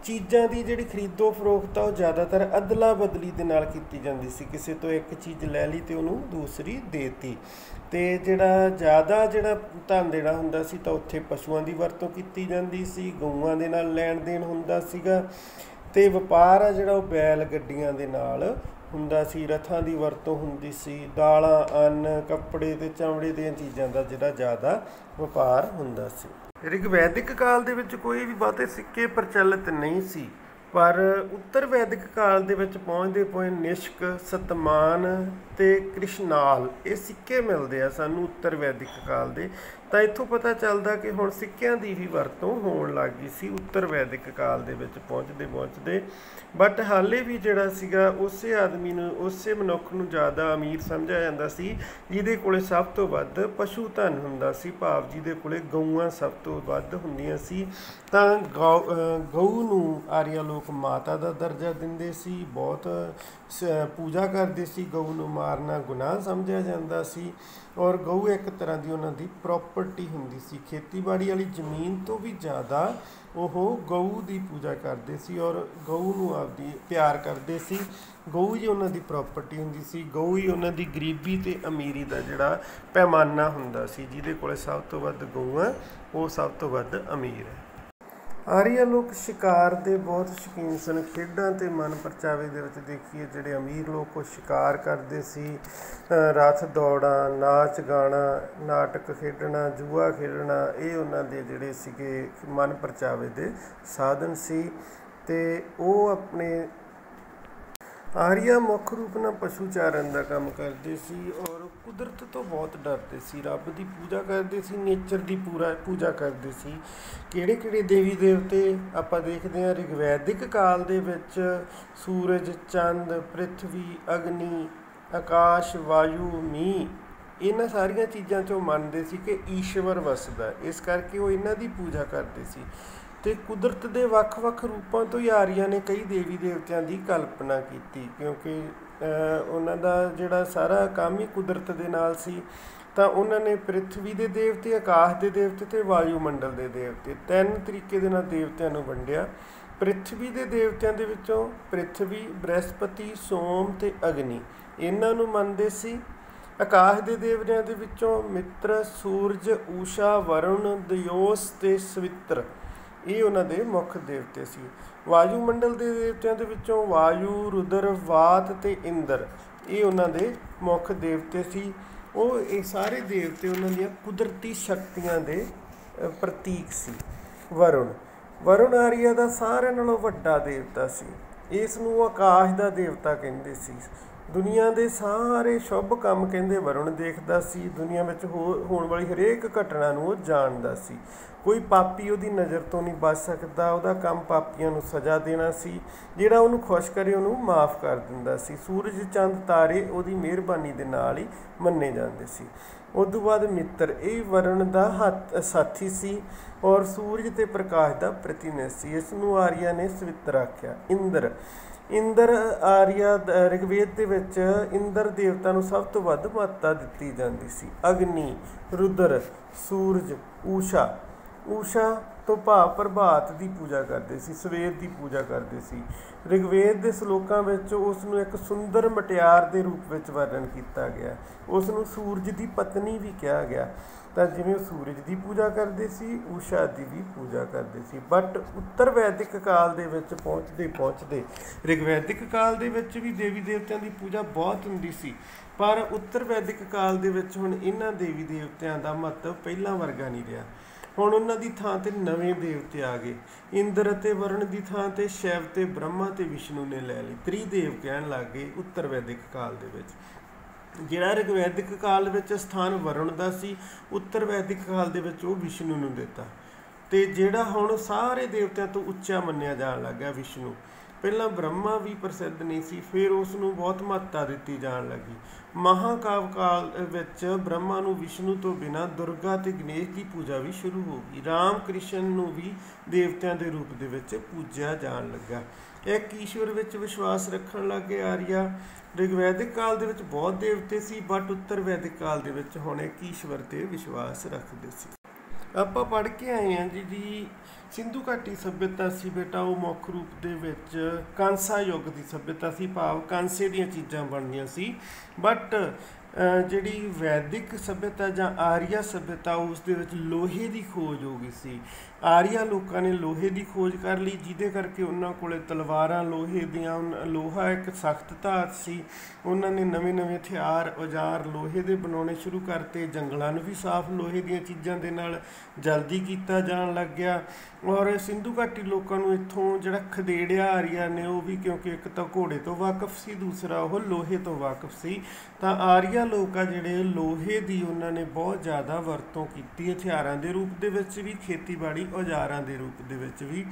ਚੀਜ਼ਾਂ ਦੀ ਜਿਹੜੀ ਖਰੀਦੋ ਫਰੋਖਤ ਆ ਉਹ ਜ਼ਿਆਦਾਤਰ ਅਦਲਾ ਬਦਲੀ ਦੇ ਨਾਲ ਕੀਤੀ ਜਾਂਦੀ ਸੀ। ਕਿਸੇ ਤੋਂ ਇੱਕ ਚੀਜ਼ ਲੈ ਲਈ ਅਤੇ ਉਹਨੂੰ ਦੂਸਰੀ ਦੇ ਤੀ। ਅਤੇ ਜ਼ਿਆਦਾ ਧਨ ਦੇਣਾ ਹੁੰਦਾ ਸੀ ਤਾਂ ਉੱਥੇ ਪਸ਼ੂਆਂ ਦੀ ਵਰਤੋਂ ਕੀਤੀ ਜਾਂਦੀ ਸੀ, ਗਊਆਂ ਦੇ ਨਾਲ ਲੈਣ ਦੇਣ ਹੁੰਦਾ ਸੀਗਾ। ਅਤੇ ਵਪਾਰ ਆ ਜਿਹੜਾ ਉਹ ਬੈਲ ਗੱਡੀਆਂ ਦੇ ਨਾਲ ਹੁੰਦਾ ਸੀ। ਰਥਾਂ ਦੀ ਵਰਤੋਂ ਹੁੰਦੀ ਸੀ। ਦਾਲਾਂ, ਅੰਨ, ਕੱਪੜੇ ਅਤੇ ਚਮੜੇ ਦੀਆਂ ਚੀਜ਼ਾਂ ਦਾ ਜਿਹੜਾ ਜ਼ਿਆਦਾ ਵਪਾਰ ਹੁੰਦਾ ਸੀ। ਰਿਗਵੈਦਿਕ ਕਾਲ ਦੇ ਵਿੱਚ ਕੋਈ ਵੀ ਬਹੁਤੇ ਸਿੱਕੇ ਪ੍ਰਚਲਿਤ ਨਹੀਂ ਸੀ, ਪਰ ਉੱਤਰ ਵੈਦਿਕ ਕਾਲ ਦੇ ਵਿੱਚ ਪਹੁੰਚਦੇ ਨਿਸ਼ਕ, ਸਤਮਾਨ ਤੇ ਕ੍ਰਿਸ਼ਨਾਲ ਇਹ ਸਿੱਕੇ ਮਿਲਦੇ ਆ ਸਾਨੂੰ ਉੱਤਰ ਵੈਦਿਕ ਕਾਲ ਦੇ। ਤਾਂ ਇੱਥੋਂ ਪਤਾ ਚੱਲਦਾ ਕਿ ਹੁਣ ਸਿੱਕਿਆਂ ਦੀ ਵੀ ਵਰਤੋਂ ਹੋਣ ਲੱਗ ਗਈ ਸੀ ਉੱਤਰ ਵੈਦਿਕ ਕਾਲ ਦੇ ਵਿੱਚ ਪਹੁੰਚਦੇ। ਬਟ ਹਾਲੇ ਵੀ ਜਿਹੜਾ ਸੀਗਾ ਉਸੇ ਆਦਮੀ ਨੂੰ, ਉਸੇ ਮਨੁੱਖ ਨੂੰ ਜ਼ਿਆਦਾ ਅਮੀਰ ਸਮਝਿਆ ਜਾਂਦਾ ਸੀ ਜਿਹਦੇ ਕੋਲੇ ਸਭ ਤੋਂ ਵੱਧ ਪਸ਼ੂ ਧਨ ਹੁੰਦਾ ਸੀ, ਭਾਵ ਜਿਹਦੇ ਕੋਲੇ ਗਊਆਂ ਸਭ ਤੋਂ ਵੱਧ ਹੁੰਦੀਆਂ ਸੀ। ਤਾਂ ਗਊ ਨੂੰ ਆਰੀਆ ਲੋਕ ਮਾਤਾ ਦਾ ਦਰਜਾ ਦਿੰਦੇ ਸੀ, ਬਹੁਤ ਪੂਜਾ ਕਰਦੇ ਸੀ। ਗਊ ਨੂੰ ਮਾਰਨਾ ਗੁਨਾਹ ਸਮਝਿਆ ਜਾਂਦਾ ਸੀ ਔਰ ਗਊ ਇੱਕ ਤਰ੍ਹਾਂ ਦੀ ਉਹਨਾਂ ਦੀ ਪ੍ਰੋਪਰਟੀ ਹੁੰਦੀ ਸੀ। ਖੇਤੀਬਾੜੀ ਵਾਲੀ ਜ਼ਮੀਨ ਤੋਂ ਵੀ ਜ਼ਿਆਦਾ ਉਹ ਗਊ ਦੀ ਪੂਜਾ ਕਰਦੇ ਸੀ ਔਰ ਗਊ ਨੂੰ ਆਪਦੀ ਪਿਆਰ ਕਰਦੇ ਸੀ। ਗਊ ਹੀ ਉਹਨਾਂ ਦੀ ਪ੍ਰੋਪਰਟੀ ਹੁੰਦੀ ਸੀ, ਗਊ ਹੀ ਉਹਨਾਂ ਦੀ ਗਰੀਬੀ ਅਤੇ ਅਮੀਰੀ ਦਾ ਜਿਹੜਾ ਪੈਮਾਨਾ ਹੁੰਦਾ ਸੀ। ਜਿਹਦੇ ਕੋਲ ਸਭ ਤੋਂ ਵੱਧ ਗਊਆਂ ਉਹ ਸਭ ਤੋਂ ਵੱਧ ਅਮੀਰ ਹੈ। ਆਰੀਆ ਲੋਕ ਸ਼ਿਕਾਰ ਦੇ ਬਹੁਤ ਸ਼ੌਕੀਨ ਸਨ। ਖੇਡਾਂ ਅਤੇ ਮਨ ਪਰਚਾਵੇ ਦੇ ਵਿੱਚ ਦੇਖੀਏ ਜਿਹੜੇ ਅਮੀਰ ਲੋਕ ਉਹ ਸ਼ਿਕਾਰ ਕਰਦੇ ਸੀ, ਰੱਥ ਦੌੜਾਂ, ਨਾਚ ਗਾਣਾ, ਨਾਟਕ ਖੇਡਣਾ, ਜੂਆ ਖੇਡਣਾ, ਇਹ ਉਹਨਾਂ ਦੇ ਜਿਹੜੇ ਸੀਗੇ ਮਨ ਪਰਚਾਵੇ ਦੇ ਸਾਧਨ ਸੀ। ਅਤੇ ਉਹ ਆਪਣੇ ਆਰੀਆ ਮੁੱਖ ਰੂਪ ਨਾਲ ਪਸ਼ੂ ਚਾਰਨ ਦਾ ਕੰਮ ਕਰਦੇ ਸੀ ਔਰ ਕੁਦਰਤ ਤੋਂ ਬਹੁਤ ਡਰਦੇ ਸੀ, ਰੱਬ ਦੀ ਪੂਜਾ ਕਰਦੇ ਸੀ, ਨੇਚਰ ਦੀ ਪੂਜਾ ਕਰਦੇ ਸੀ। ਕਿਹੜੇ ਦੇਵੀ ਦੇਵਤੇ ਆਪਾਂ ਦੇਖਦੇ ਹਾਂ ਰਿਗਵੈਦਿਕ ਕਾਲ ਦੇ ਵਿੱਚ ਸੂਰਜ, ਚੰਦ, ਪ੍ਰਿਥਵੀ, ਅਗਨੀ, ਆਕਾਸ਼, ਵਾਯੂ, ਮੀਂਹ, ਇਹਨਾਂ ਸਾਰੀਆਂ ਚੀਜ਼ਾਂ 'ਚੋਂ ਮੰਨਦੇ ਸੀ ਕਿ ਈਸ਼ਵਰ ਵਸਦਾ, ਇਸ ਕਰਕੇ ਉਹ ਇਹਨਾਂ ਦੀ ਪੂਜਾ ਕਰਦੇ ਸੀ। ਅਤੇ ਕੁਦਰਤ ਦੇ ਵੱਖ-ਵੱਖ ਰੂਪਾਂ ਤੋਂ ਹੀ ਆਰੀਆਂ ਨੇ ਕਈ ਦੇਵੀ ਦੇਵਤਿਆਂ ਦੀ ਕਲਪਨਾ ਕੀਤੀ, ਕਿਉਂਕਿ ਉਹਨਾਂ ਦਾ ਜਿਹੜਾ ਸਾਰਾ ਕੰਮ ਹੀ ਕੁਦਰਤ ਦੇ ਨਾਲ ਸੀ। ਤਾਂ ਉਹਨਾਂ ਨੇ ਪ੍ਰਿਥਵੀ ਦੇ ਦੇਵਤੇ, ਆਕਾਸ਼ ਦੇ ਦੇਵਤੇ ਅਤੇ ਵਾਯੂਮੰਡਲ ਦੇ ਦੇਵਤੇ, 3 ਤਰੀਕੇ ਦੇ ਨਾਲ ਦੇਵਤਿਆਂ ਨੂੰ ਵੰਡਿਆ। ਪ੍ਰਿਥਵੀ ਦੇ ਦੇਵਤਿਆਂ ਦੇ ਵਿੱਚੋਂ ਪ੍ਰਿਥਵੀ, ਬ੍ਰਹਿਸਪਤੀ, ਸੋਮ ਅਤੇ ਅਗਨੀ ਇਹਨਾਂ ਨੂੰ ਮੰਨਦੇ ਸੀ। ਆਕਾਸ਼ ਦੇ ਦੇਵਤਿਆਂ ਦੇ ਵਿੱਚੋਂ ਮਿੱਤਰ, ਸੂਰਜ, ਊਸ਼ਾ, ਵਰੁਣ, ਦਿਓਸ ਅਤੇ ਸਵਿਤਰ ਇਹ ਉਹਨਾਂ ਦੇ ਮੁੱਖ ਦੇਵਤੇ ਸੀ। ਵਾਯੂਮੰਡਲ ਦੇ ਦੇਵਤਿਆਂ ਦੇ ਵਿੱਚੋਂ ਵਾਯੂ, ਰੁਦਰ, ਵਾਤ ਅਤੇ ਇੰਦਰ ਇਹ ਉਹਨਾਂ ਦੇ ਮੁੱਖ ਦੇਵਤੇ ਸੀ। ਉਹ ਇਹ ਸਾਰੇ ਦੇਵਤੇ ਉਹਨਾਂ ਦੀਆਂ ਕੁਦਰਤੀ ਸ਼ਕਤੀਆਂ ਦੇ ਪ੍ਰਤੀਕ ਸੀ। ਵਰੁਣ ਆਰੀਆ ਦਾ ਸਾਰਿਆਂ ਨਾਲੋਂ ਵੱਡਾ ਦੇਵਤਾ ਸੀ। ਇਸ ਨੂੰ ਆਕਾਸ਼ ਦਾ ਦੇਵਤਾ ਕਹਿੰਦੇ ਸੀ। ਦੁਨੀਆ ਦੇ ਸਾਰੇ ਸ਼ੁਭ ਕੰਮ ਕਹਿੰਦੇ ਵਰੁਣ ਦੇਖਦਾ ਸੀ। ਦੁਨੀਆ ਵਿੱਚ ਹੋਣ ਵਾਲੀ ਹਰੇਕ ਘਟਨਾ ਨੂੰ ਉਹ ਜਾਣਦਾ ਸੀ। ਕੋਈ ਪਾਪੀ ਉਹਦੀ ਨਜ਼ਰ ਤੋਂ ਨਹੀਂ ਬਚ ਸਕਦਾ। ਉਹਦਾ ਕੰਮ ਪਾਪੀਆਂ ਨੂੰ ਸਜ਼ਾ ਦੇਣਾ ਸੀ। ਜਿਹੜਾ ਉਹਨੂੰ ਖੁਸ਼ ਕਰੇ ਉਹਨੂੰ ਮਾਫ਼ ਕਰ ਦਿੰਦਾ ਸੀ। ਸੂਰਜ, ਚੰਦ, ਤਾਰੇ ਉਹਦੀ ਮਿਹਰਬਾਨੀ ਦੇ ਨਾਲ ਹੀ ਮੰਨੇ ਜਾਂਦੇ ਸੀ। ਉਸ ਤੋਂ ਬਾਅਦ ਮਿੱਤਰ, ਇਹ ਵਰੁਣ ਦਾ ਸਾਥੀ ਸੀ ਔਰ ਸੂਰਜ ਅਤੇ ਪ੍ਰਕਾਸ਼ ਦਾ ਪ੍ਰਤੀਨਿਧ ਸੀ। ਇਸ ਨੂੰ ਆਰੀਆ ਨੇ ਸਵਿਤਰ ਆਖਿਆ। ਇੰਦਰ ਆਰੀਆ ਰਿਗਵੇਦ ਦੇ ਵਿੱਚ ਇੰਦਰ ਦੇਵਤਾ ਨੂੰ ਸਭ ਤੋਂ ਵੱਧ ਮਹੱਤਤਾ ਦਿੱਤੀ ਜਾਂਦੀ ਸੀ। ਅਗਨੀ, ਰੁਦਰ, ਸੂਰਜ, ਊਸ਼ਾ ਤੋਂ ਭਾਵ ਪ੍ਰਭਾਤ ਦੀ ਪੂਜਾ ਕਰਦੇ ਸੀ, ਸਵੇਰ ਦੀ ਪੂਜਾ ਕਰਦੇ ਸੀ। ਰਿਗਵੇਦ ਦੇ ਸਲੋਕਾਂ ਵਿੱਚ ਉਸ ਨੂੰ ਇੱਕ ਸੁੰਦਰ ਮੁਟਿਆਰ ਦੇ ਰੂਪ ਵਿੱਚ ਵਰਣਨ ਕੀਤਾ ਗਿਆ। ਉਸ ਨੂੰ ਸੂਰਜ ਦੀ ਪਤਨੀ ਵੀ ਕਿਹਾ ਗਿਆ। ਤਾਂ ਜਿਵੇਂ ਉਹ ਸੂਰਜ ਦੀ ਪੂਜਾ ਕਰਦੇ ਸੀ, ਊਸ਼ਾ ਦੀ ਵੀ ਪੂਜਾ ਕਰਦੇ ਸੀ। ਬਟ ਉੱਤਰ ਵੈਦਿਕ ਕਾਲ ਦੇ ਵਿੱਚ ਪਹੁੰਚਦੇ ਰਿਗਵੈਦਿਕ ਕਾਲ ਦੇ ਵਿੱਚ ਵੀ ਦੇਵੀ ਦੇਵਤਿਆਂ ਦੀ ਪੂਜਾ ਬਹੁਤ ਹੁੰਦੀ ਸੀ, ਪਰ ਉੱਤਰ ਵੈਦਿਕ ਕਾਲ ਦੇ ਵਿੱਚ ਹੁਣ ਇਹਨਾਂ ਦੇਵੀ ਦੇਵਤਿਆਂ ਦਾ ਮਹੱਤਵ ਪਹਿਲਾਂ ਵਰਗਾ ਨਹੀਂ ਰਿਹਾ। ਹੁਣ ਉਹਨਾਂ ਦੀ ਥਾਂ 'ਤੇ ਨਵੇਂ ਦੇਵਤੇ ਆ ਗਏ। ਇੰਦਰ ਅਤੇ ਵਰੁਣ ਦੀ ਥਾਂ 'ਤੇ ਸ਼ਿਵ ਅਤੇ ਬ੍ਰਹਮਾ ਅਤੇ ਵਿਸ਼ਨੂੰ ਨੇ ਲੈ ਲਈ। ਤ੍ਰਿਦੇਵ ਕਹਿਣ ਲੱਗ ਗਏ ਉੱਤਰ ਵੈਦਿਕ ਕਾਲ ਦੇ ਵਿੱਚ। ਜਿਹੜਾ ਰਿਗਵੈਦਿਕ ਕਾਲ ਵਿੱਚ ਸਥਾਨ ਵਰੁਣ ਦਾ ਸੀ, ਉੱਤਰ ਵੈਦਿਕ ਕਾਲ ਦੇ ਵਿੱਚ ਉਹ ਵਿਸ਼ਨੂੰ ਨੂੰ ਦਿੱਤਾ। ਅਤੇ ਜਿਹੜਾ ਹੁਣ ਸਾਰੇ ਦੇਵਤਿਆਂ ਤੋਂ ਉੱਚਾ ਮੰਨਿਆ ਜਾਣ ਲੱਗ ਗਿਆ ਵਿਸ਼ਨੂੰ। ਪਹਿਲਾਂ ਬ੍ਰਹਮਾ ਵੀ ਪ੍ਰਸਿੱਧ ਨਹੀਂ ਸੀ, ਫਿਰ ਉਸ ਨੂੰ ਬਹੁਤ ਮਹੱਤਤਾ ਦਿੱਤੀ ਜਾਣ ਲੱਗੀ। ਮਹਾਂਕਾਵ ਕਾਲ ਵਿੱਚ ਬ੍ਰਹਮਾ ਨੂੰ ਵਿਸ਼ਨੂੰ ਤੋਂ ਬਿਨਾਂ ਦੁਰਗਾ ਅਤੇ ਗਣੇਸ਼ ਦੀ ਪੂਜਾ ਵੀ ਸ਼ੁਰੂ ਹੋ ਗਈ। ਰਾਮ ਕ੍ਰਿਸ਼ਨ ਨੂੰ ਵੀ ਦੇਵਤਿਆਂ ਦੇ ਰੂਪ ਦੇ ਵਿੱਚ ਪੂਜਿਆ ਜਾਣ ਲੱਗਾ। ਇੱਕ ਈਸ਼ਵਰ ਵਿੱਚ ਵਿਸ਼ਵਾਸ ਰੱਖਣ ਲੱਗ ਗਏ ਆਰੀਆ। ਰਿਗਵੈਦਿਕ ਕਾਲ ਦੇ ਵਿੱਚ ਬਹੁਤ ਦੇਵਤੇ ਸੀ, ਬਟ ਉੱਤਰ ਵੈਦਿਕ ਕਾਲ ਦੇ ਵਿੱਚ ਹੁਣ ਇੱਕ ਈਸ਼ਵਰ 'ਤੇ ਵਿਸ਼ਵਾਸ ਰੱਖਦੇ ਸੀ। ਆਪਾਂ ਪੜ੍ਹ ਕੇ ਆਏ ਹਾਂ ਜੀ ਸਿੰਧੂ ਘਾਟੀ ਸੱਭਿਅਤਾ ਸੀ ਬੇਟਾ, ਉਹ ਮੁੱਖ ਰੂਪ ਦੇ ਵਿੱਚ ਕਾਂਸਾ ਯੁੱਗ ਦੀ ਸੱਭਿਅਤਾ ਸੀ, ਭਾਵ ਕਾਂਸੇ ਦੀਆਂ ਚੀਜ਼ਾਂ ਬਣਦੀਆਂ ਸੀ। ਬਟ ਜਿਹੜੀ ਵੈਦਿਕ ਸੱਭਿਅਤਾ ਜਾਂ ਆਰੀਆ ਸੱਭਿਅਤਾ ਉਸ ਦੇ ਵਿੱਚ ਲੋਹੇ ਦੀ ਖੋਜ ਹੋ ਗਈ ਸੀ। ਆਰੀਆ ਲੋਕਾਂ ਨੇ ਲੋਹੇ ਦੀ ਖੋਜ ਕਰ ਲਈ, ਜਿਹਦੇ ਕਰਕੇ ਉਹਨਾਂ ਕੋਲੇ ਤਲਵਾਰਾਂ ਲੋਹੇ ਦੀਆਂ, ਲੋਹਾ ਇੱਕ ਸਖਤ ਧਾਤ ਸੀ। ਉਹਨਾਂ ਨੇ ਨਵੇਂ ਨਵੇਂ ਹਥਿਆਰ ਔਜ਼ਾਰ ਲੋਹੇ ਦੇ ਬਣਾਉਣੇ ਸ਼ੁਰੂ ਕਰਤੇ। ਜੰਗਲਾਂ ਨੂੰ ਵੀ ਸਾਫ਼ ਲੋਹੇ ਦੀਆਂ ਚੀਜ਼ਾਂ ਦੇ ਨਾਲ ਜਲਦੀ ਕੀਤਾ ਜਾਣ ਲੱਗ ਗਿਆ। ਔਰ ਸਿੰਧੂ ਘਾਟੀ ਲੋਕਾਂ ਨੂੰ ਇੱਥੋਂ ਜਿਹੜਾ ਖਦੇੜਿਆ ਆਰੀਆ ਨੇ, ਉਹ ਵੀ ਕਿਉਂਕਿ ਇੱਕ ਤਾਂ ਘੋੜੇ ਤੋਂ ਵਾਕਫ ਸੀ, ਦੂਸਰਾ ਉਹ ਲੋਹੇ ਤੋਂ ਵਾਕਫ ਸੀ, ਤਾਂ ਆਰੀਆ ਲੋਕ ਆ ਜਿਹੜੇ ਲੋਹੇ ਦੀ ਉਹਨਾਂ ਨੇ ਬਹੁਤ ਜ਼ਿਆਦਾ ਵਰਤੋਂ ਕੀਤੀ, ਹਥਿਆਰਾਂ ਦੇ ਰੂਪ ਦੇ ਵਿੱਚ ਵੀ, ਖੇਤੀਬਾੜੀ ਔਜ਼ਾਰਾਂ ਦੇ ਰੂਪ ਦੇ ਵਿੱਚ ਵੀ।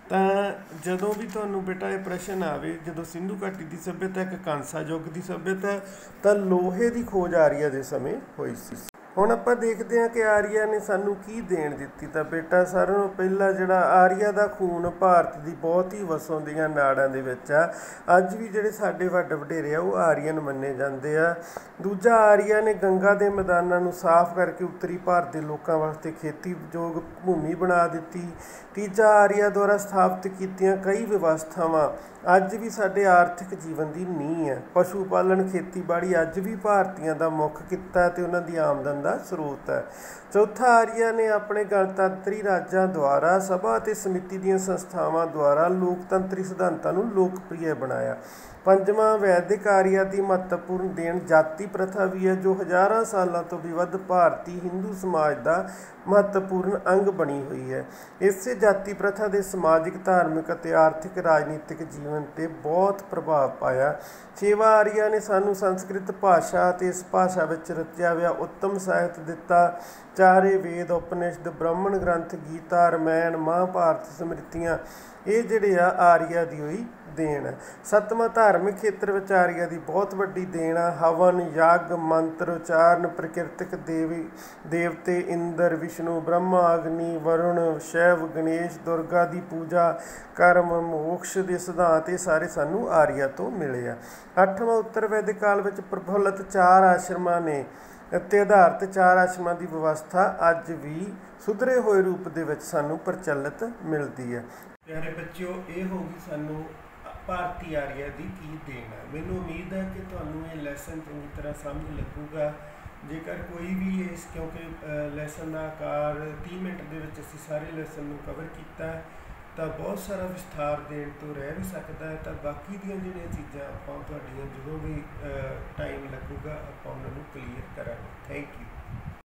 ਤਾਂ ਜਦੋਂ ਵੀ ਤੁਹਾਨੂੰ ਬੇਟਾ ਇਹ ਪ੍ਰਸ਼ਨ ਆਵੇ, ਜਦੋਂ ਸਿੰਧੂ ਘਾਟੀ ਦੀ ਸੱਭਿਅਤਾ ਇੱਕ ਕਾਂਸਾ ਯੁੱਗ ਦੀ ਸੱਭਿਅਤਾ, ਤਾਂ ਲੋਹੇ ਦੀ ਖੋਜ ਆਰੀਆ ਦੇ ਸਮੇਂ ਹੋਈ ਸੀ। ਹੁਣ ਆਪਾਂ ਦੇਖਦੇ ਹਾਂ ਕਿ ਆਰੀਆ ਨੇ ਸਾਨੂੰ ਕੀ ਦੇਣ ਦਿੱਤੀ। ਤਾਂ ਬੇਟਾ ਸਾਰਿਆਂ ਨੂੰ ਪਹਿਲਾਂ ਜਿਹੜਾ ਆਰੀਆ ਦਾ ਖੂਨ ਭਾਰਤ ਦੀ ਬਹੁਤ ਹੀ ਵਸੋਂ ਦੀਆਂ ਨਾੜਾਂ ਦੇ ਵਿੱਚ ਆ। ਅੱਜ ਵੀ ਜਿਹੜੇ ਸਾਡੇ ਵੱਡ ਵਡੇਰੇ ਆ ਉਹ ਆਰੀਅਨ ਮੰਨੇ ਜਾਂਦੇ ਆ। ਦੂਜਾ, ਆਰੀਆ ਨੇ ਗੰਗਾ ਦੇ ਮੈਦਾਨਾਂ ਨੂੰ ਸਾਫ਼ ਕਰਕੇ ਉੱਤਰੀ ਭਾਰਤ ਦੇ ਲੋਕਾਂ ਵਾਸਤੇ ਖੇਤੀਯੋਗ ਭੂਮੀ ਬਣਾ ਦਿੱਤੀ। ਤੀਜਾ, ਆਰੀਆ ਦੁਆਰਾ ਸਥਾਪਿਤ ਕੀਤੀਆਂ ਕਈ ਵਿਵਸਥਾਵਾਂ ਅੱਜ ਵੀ ਸਾਡੇ ਆਰਥਿਕ ਜੀਵਨ ਦੀ ਨੀਂਹ ਹੈ। ਪਸ਼ੂ ਪਾਲਣ, ਖੇਤੀਬਾੜੀ ਅੱਜ ਵੀ ਭਾਰਤੀਆਂ ਦਾ ਮੁੱਖ ਕਿੱਤਾ ਅਤੇ ਉਹਨਾਂ ਦੀ ਆਮਦਨ ਦਾ ਸਰੋਤ ਹੈ। ਚੌਥਾ, ਆਰੀਆ ਨੇ ਆਪਣੇ ਗਣਤੰਤਰੀ ਰਾਜਾਂ ਦੁਆਰਾ ਸਭਾ ਅਤੇ ਸਮਿਤੀ ਦੀਆਂ ਸੰਸਥਾਵਾਂ ਦੁਆਰਾ ਲੋਕਤੰਤਰੀ ਸਿਧਾਂਤਾਂ ਨੂੰ ਲੋਕਪ੍ਰਿਯ ਬਣਾਇਆ। ਪੰਜਵਾਂ, ਵੈਦਿਕ ਆਰੀਆ ਦੀ ਮਹੱਤਵਪੂਰਨ ਦੇਣ ਜਾਤੀ ਪ੍ਰਥਾ ਵੀ ਹੈ, ਜੋ ਹਜ਼ਾਰਾਂ ਸਾਲਾਂ ਤੋਂ ਵੀ ਵੱਧ ਭਾਰਤੀ ਹਿੰਦੂ ਸਮਾਜ ਦਾ ਮਹੱਤਵਪੂਰਨ ਅੰਗ ਬਣੀ ਹੋਈ ਹੈ। ਇਸੇ ਜਾਤੀ ਪ੍ਰਥਾ ਦੇ ਸਮਾਜਿਕ, ਧਾਰਮਿਕ ਅਤੇ ਆਰਥਿਕ ਰਾਜਨੀਤਿਕ ਜੀਵਨ 'ਤੇ ਬਹੁਤ ਪ੍ਰਭਾਵ ਪਾਇਆ। ਛੇਵਾਂ, ਆਰੀਆ ਨੇ ਸਾਨੂੰ ਸੰਸਕ੍ਰਿਤ ਭਾਸ਼ਾ ਅਤੇ ਇਸ ਭਾਸ਼ਾ ਵਿੱਚ ਰਚਿਆ ਹੋਇਆ ਉੱਤਮ ਸਾਹਿਤ ਦਿੱਤਾ। ਚਾਰੇ ਵੇਦ, ਉਪਨਿਸ਼ਦ, ਬ੍ਰਾਹਮਣ ਗ੍ਰੰਥ, ਗੀਤਾ, ਰਾਮਾਇਣ, ਮਹਾਭਾਰਤ, ਸਮ੍ਰਿਤੀਆਂ, ਇਹ ਜਿਹੜੇ ਆ ਆਰੀਆ ਦੀ ਹੋਈ ਦੇਣ ਹੈ। ਸੱਤਵਾਂ, ਧਾਰਮਿਕ ਖੇਤਰ ਵਿੱਚ ਆਰੀਆ ਦੀ ਬਹੁਤ ਵੱਡੀ ਦੇਣ ਆ। ਹਵਨ, ਯੱਗ, ਮੰਤਰ ਉਚਾਰਨ, ਪ੍ਰਕਿਰਤਿਕ ਦੇਵਤੇ ਇੰਦਰ, ਵਿਸ਼ਨੂੰ, ਬ੍ਰਹਮਾ, ਅਗਨੀ, ਵਰੁਣ, ਸ਼ੈਵ, ਗਣੇਸ਼, ਦੁਰਗਾ ਦੀ ਪੂਜਾ, ਕਰਮ, ਮੋਕਸ਼ ਦੇ ਸਿਧਾਂਤ, ਇਹ ਸਾਰੇ ਸਾਨੂੰ ਆਰੀਆ ਤੋਂ ਮਿਲੇ ਆ। ਅੱਠਵਾਂ, ਉੱਤਰ ਵੈਦਿਕ ਕਾਲ ਵਿੱਚ ਪ੍ਰਫੁੱਲਤ 4 ਆਸ਼ਰਮਾਂ ਨੇ ਅਤੇ ਆਧਾਰਿਤ 4 ਆਸ਼ਰਮਾਂ ਦੀ ਵਿਵਸਥਾ ਅੱਜ ਵੀ ਸੁਧਰੇ ਹੋਏ ਰੂਪ ਦੇ ਵਿੱਚ ਸਾਨੂੰ ਪ੍ਰਚਲਿਤ ਮਿਲਦੀ ਹੈ। ਪਿਆਰੇ ਬੱਚਿਓ, ਇਹ ਹੋ ਗਈ ਸਾਨੂੰ ਭਾਰਤੀ ਆਰੀਆ ਦੀ ਕੀ ਦੇਣ ਹੈ। ਮੈਨੂੰ ਉਮੀਦ ਹੈ ਕਿ ਤੁਹਾਨੂੰ ਇਹ ਲੈਸਨ ਚੰਗੀ ਤਰ੍ਹਾਂ ਸਮਝ ਲੱਗੂਗਾ। ਜੇਕਰ ਕੋਈ ਵੀ ਇਸ, ਕਿਉਂਕਿ ਲੈਸਨ ਦਾ ਆਕਾਰ 30 ਮਿੰਟ ਦੇ ਵਿੱਚ ਅਸੀਂ ਸਾਰੇ ਲੈਸਨ ਨੂੰ ਕਵਰ ਕੀਤਾ, ਤਾਂ ਬਹੁਤ ਸਾਰਾ ਵਿਸਥਾਰ ਦੇਣ ਤੋਂ ਰਹਿ ਵੀ ਸਕਦਾ ਹੈ। ਤਾਂ ਬਾਕੀ ਦੀਆਂ ਜਿਹੜੀਆਂ ਚੀਜ਼ਾਂ ਆਪਾਂ ਤੁਹਾਡੀਆਂ ਜਦੋਂ ਵੀ ਟਾਈਮ ਲੱਗੂਗਾ ਆਪਾਂ ਉਹਨਾਂ ਨੂੰ ਕਲੀਅਰ ਕਰਾਂਗੇ। Thank you.